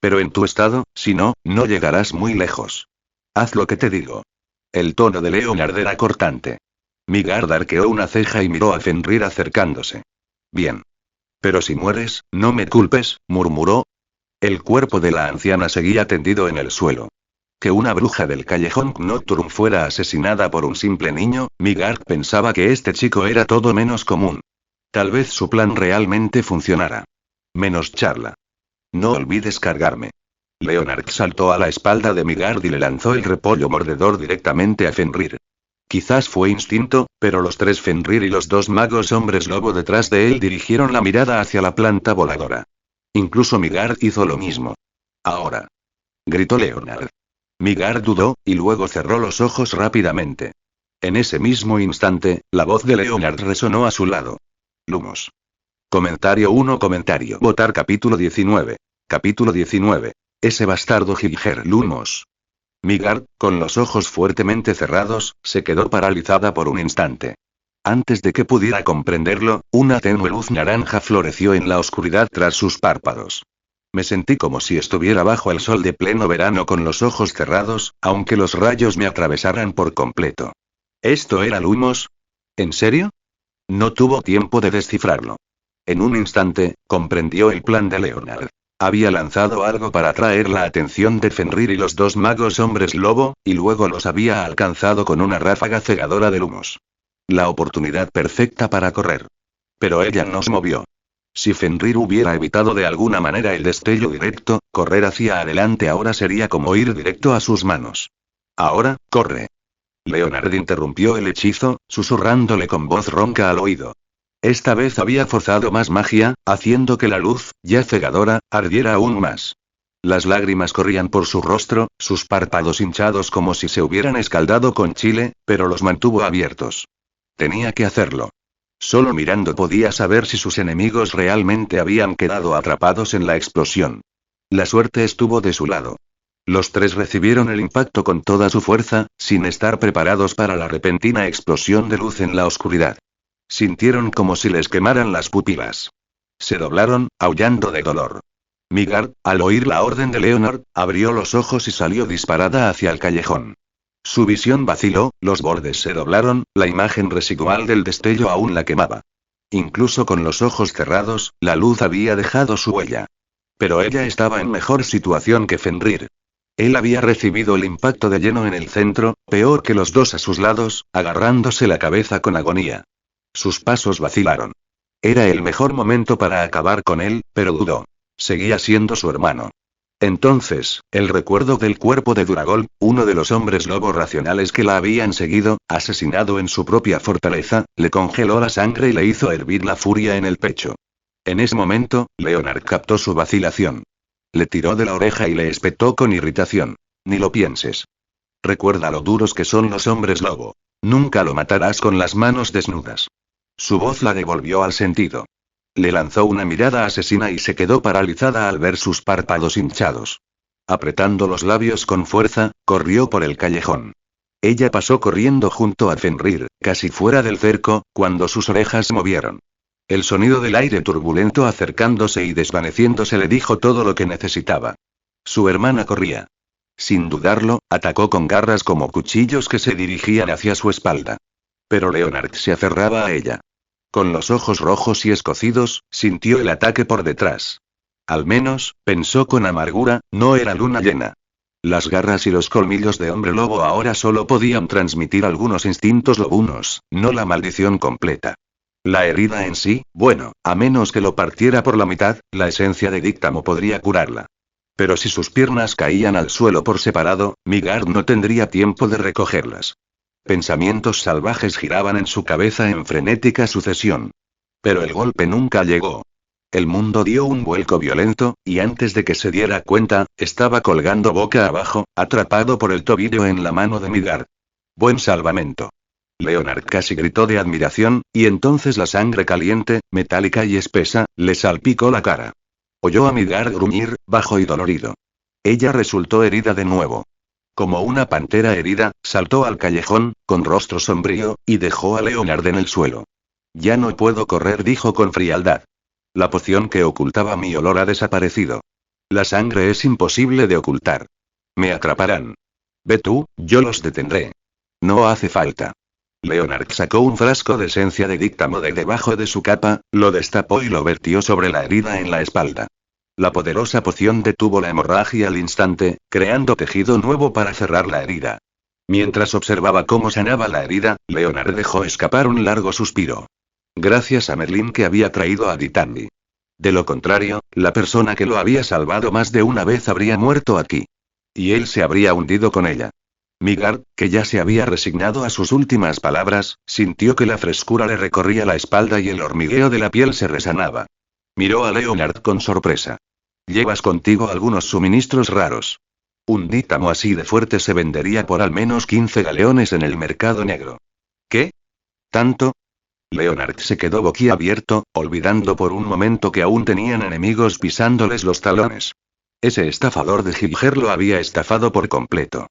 Pero en tu estado, si no, no llegarás muy lejos. Haz lo que te digo. El tono de Leonard era cortante. Midgard arqueó una ceja y miró a Fenrir acercándose. Bien. Pero si mueres, no me culpes, murmuró. El cuerpo de la anciana seguía tendido en el suelo. Que una bruja del callejón Nocturne fuera asesinada por un simple niño, Midgard pensaba que este chico era todo menos común. Tal vez su plan realmente funcionara. Menos charla. No olvides cargarme. Leonard saltó a la espalda de Midgard y le lanzó el repollo mordedor directamente a Fenrir. Quizás fue instinto, pero los 3 Fenrir y los 2 magos hombres lobo detrás de él dirigieron la mirada hacia la planta voladora. Incluso Midgard hizo lo mismo. Ahora. Gritó Leonard. Midgard dudó, y luego cerró los ojos rápidamente. En ese mismo instante, la voz de Leonard resonó a su lado. Lumos. Comentario 1. Votar capítulo 19. Capítulo 19. Ese bastardo Gilger Lumos. Midgard, con los ojos fuertemente cerrados, se quedó paralizada por un instante. Antes de que pudiera comprenderlo, una tenue luz naranja floreció en la oscuridad tras sus párpados. Me sentí como si estuviera bajo el sol de pleno verano con los ojos cerrados, aunque los rayos me atravesaran por completo. ¿Esto era Lumos? ¿En serio? No tuvo tiempo de descifrarlo. En un instante, comprendió el plan de Leonard. Había lanzado algo para atraer la atención de Fenrir y los 2 magos hombres lobo, y luego los había alcanzado con una ráfaga cegadora de Lumos. La oportunidad perfecta para correr. Pero ella no se movió. Si Fenrir hubiera evitado de alguna manera el destello directo, correr hacia adelante ahora sería como ir directo a sus manos. Ahora, corre. Leonard interrumpió el hechizo, susurrándole con voz ronca al oído. Esta vez había forzado más magia, haciendo que la luz, ya cegadora, ardiera aún más. Las lágrimas corrían por su rostro, sus párpados hinchados como si se hubieran escaldado con chile, pero los mantuvo abiertos. Tenía que hacerlo. Solo mirando podía saber si sus enemigos realmente habían quedado atrapados en la explosión. La suerte estuvo de su lado. Los 3 recibieron el impacto con toda su fuerza, sin estar preparados para la repentina explosión de luz en la oscuridad. Sintieron como si les quemaran las pupilas. Se doblaron, aullando de dolor. Midgard, al oír la orden de Leonard, abrió los ojos y salió disparada hacia el callejón. Su visión vaciló, los bordes se doblaron, la imagen residual del destello aún la quemaba. Incluso con los ojos cerrados, la luz había dejado su huella. Pero ella estaba en mejor situación que Fenrir. Él había recibido el impacto de lleno en el centro, peor que los 2 a sus lados, agarrándose la cabeza con agonía. Sus pasos vacilaron. Era el mejor momento para acabar con él, pero dudó. Seguía siendo su hermano. Entonces, el recuerdo del cuerpo de Duragol, uno de los hombres lobo racionales que la habían seguido, asesinado en su propia fortaleza, le congeló la sangre y le hizo hervir la furia en el pecho. En ese momento, Leonard captó su vacilación. Le tiró de la oreja y le espetó con irritación. Ni lo pienses. Recuerda lo duros que son los hombres lobo. Nunca lo matarás con las manos desnudas. Su voz la devolvió al sentido. Le lanzó una mirada asesina y se quedó paralizada al ver sus párpados hinchados. Apretando los labios con fuerza, corrió por el callejón. Ella pasó corriendo junto a Fenrir, casi fuera del cerco, cuando sus orejas se movieron. El sonido del aire turbulento acercándose y desvaneciéndose le dijo todo lo que necesitaba. Su hermana corría. Sin dudarlo, atacó con garras como cuchillos que se dirigían hacia su espalda. Pero Leonard se aferraba a ella. Con los ojos rojos y escocidos, sintió el ataque por detrás. Al menos, pensó con amargura, no era luna llena. Las garras y los colmillos de hombre lobo ahora solo podían transmitir algunos instintos lobunos, no la maldición completa. La herida en sí, bueno, a menos que lo partiera por la mitad, la esencia de Díctamo podría curarla. Pero si sus piernas caían al suelo por separado, Midgard no tendría tiempo de recogerlas. Pensamientos salvajes giraban en su cabeza en frenética sucesión. Pero el golpe nunca llegó. El mundo dio un vuelco violento, y antes de que se diera cuenta, estaba colgando boca abajo, atrapado por el tobillo en la mano de Midgard. Buen salvamento. Leonard casi gritó de admiración, y entonces la sangre caliente, metálica y espesa, le salpicó la cara. Oyó a Midgard gruñir, bajo y dolorido. Ella resultó herida de nuevo. Como una pantera herida, saltó al callejón, con rostro sombrío, y dejó a Leonard en el suelo. Ya no puedo correr, dijo con frialdad. La poción que ocultaba mi olor ha desaparecido. La sangre es imposible de ocultar. Me atraparán. Ve tú, yo los detendré. No hace falta. Leonard sacó un frasco de esencia de Díctamo de debajo de su capa, lo destapó y lo vertió sobre la herida en la espalda. La poderosa poción detuvo la hemorragia al instante, creando tejido nuevo para cerrar la herida. Mientras observaba cómo sanaba la herida, Leonard dejó escapar un largo suspiro. Gracias a Merlin que había traído a Ditandi. De lo contrario, la persona que lo había salvado más de una vez habría muerto aquí. Y él se habría hundido con ella. Midgard, que ya se había resignado a sus últimas palabras, sintió que la frescura le recorría la espalda y el hormigueo de la piel se resanaba. Miró a Leonard con sorpresa. Llevas contigo algunos suministros raros. Un Díctamo así de fuerte se vendería por al menos 15 galeones en el mercado negro. ¿Qué? ¿Tanto? Leonard se quedó boquiabierto, olvidando por un momento que aún tenían enemigos pisándoles los talones. Ese estafador de Gilger lo había estafado por completo.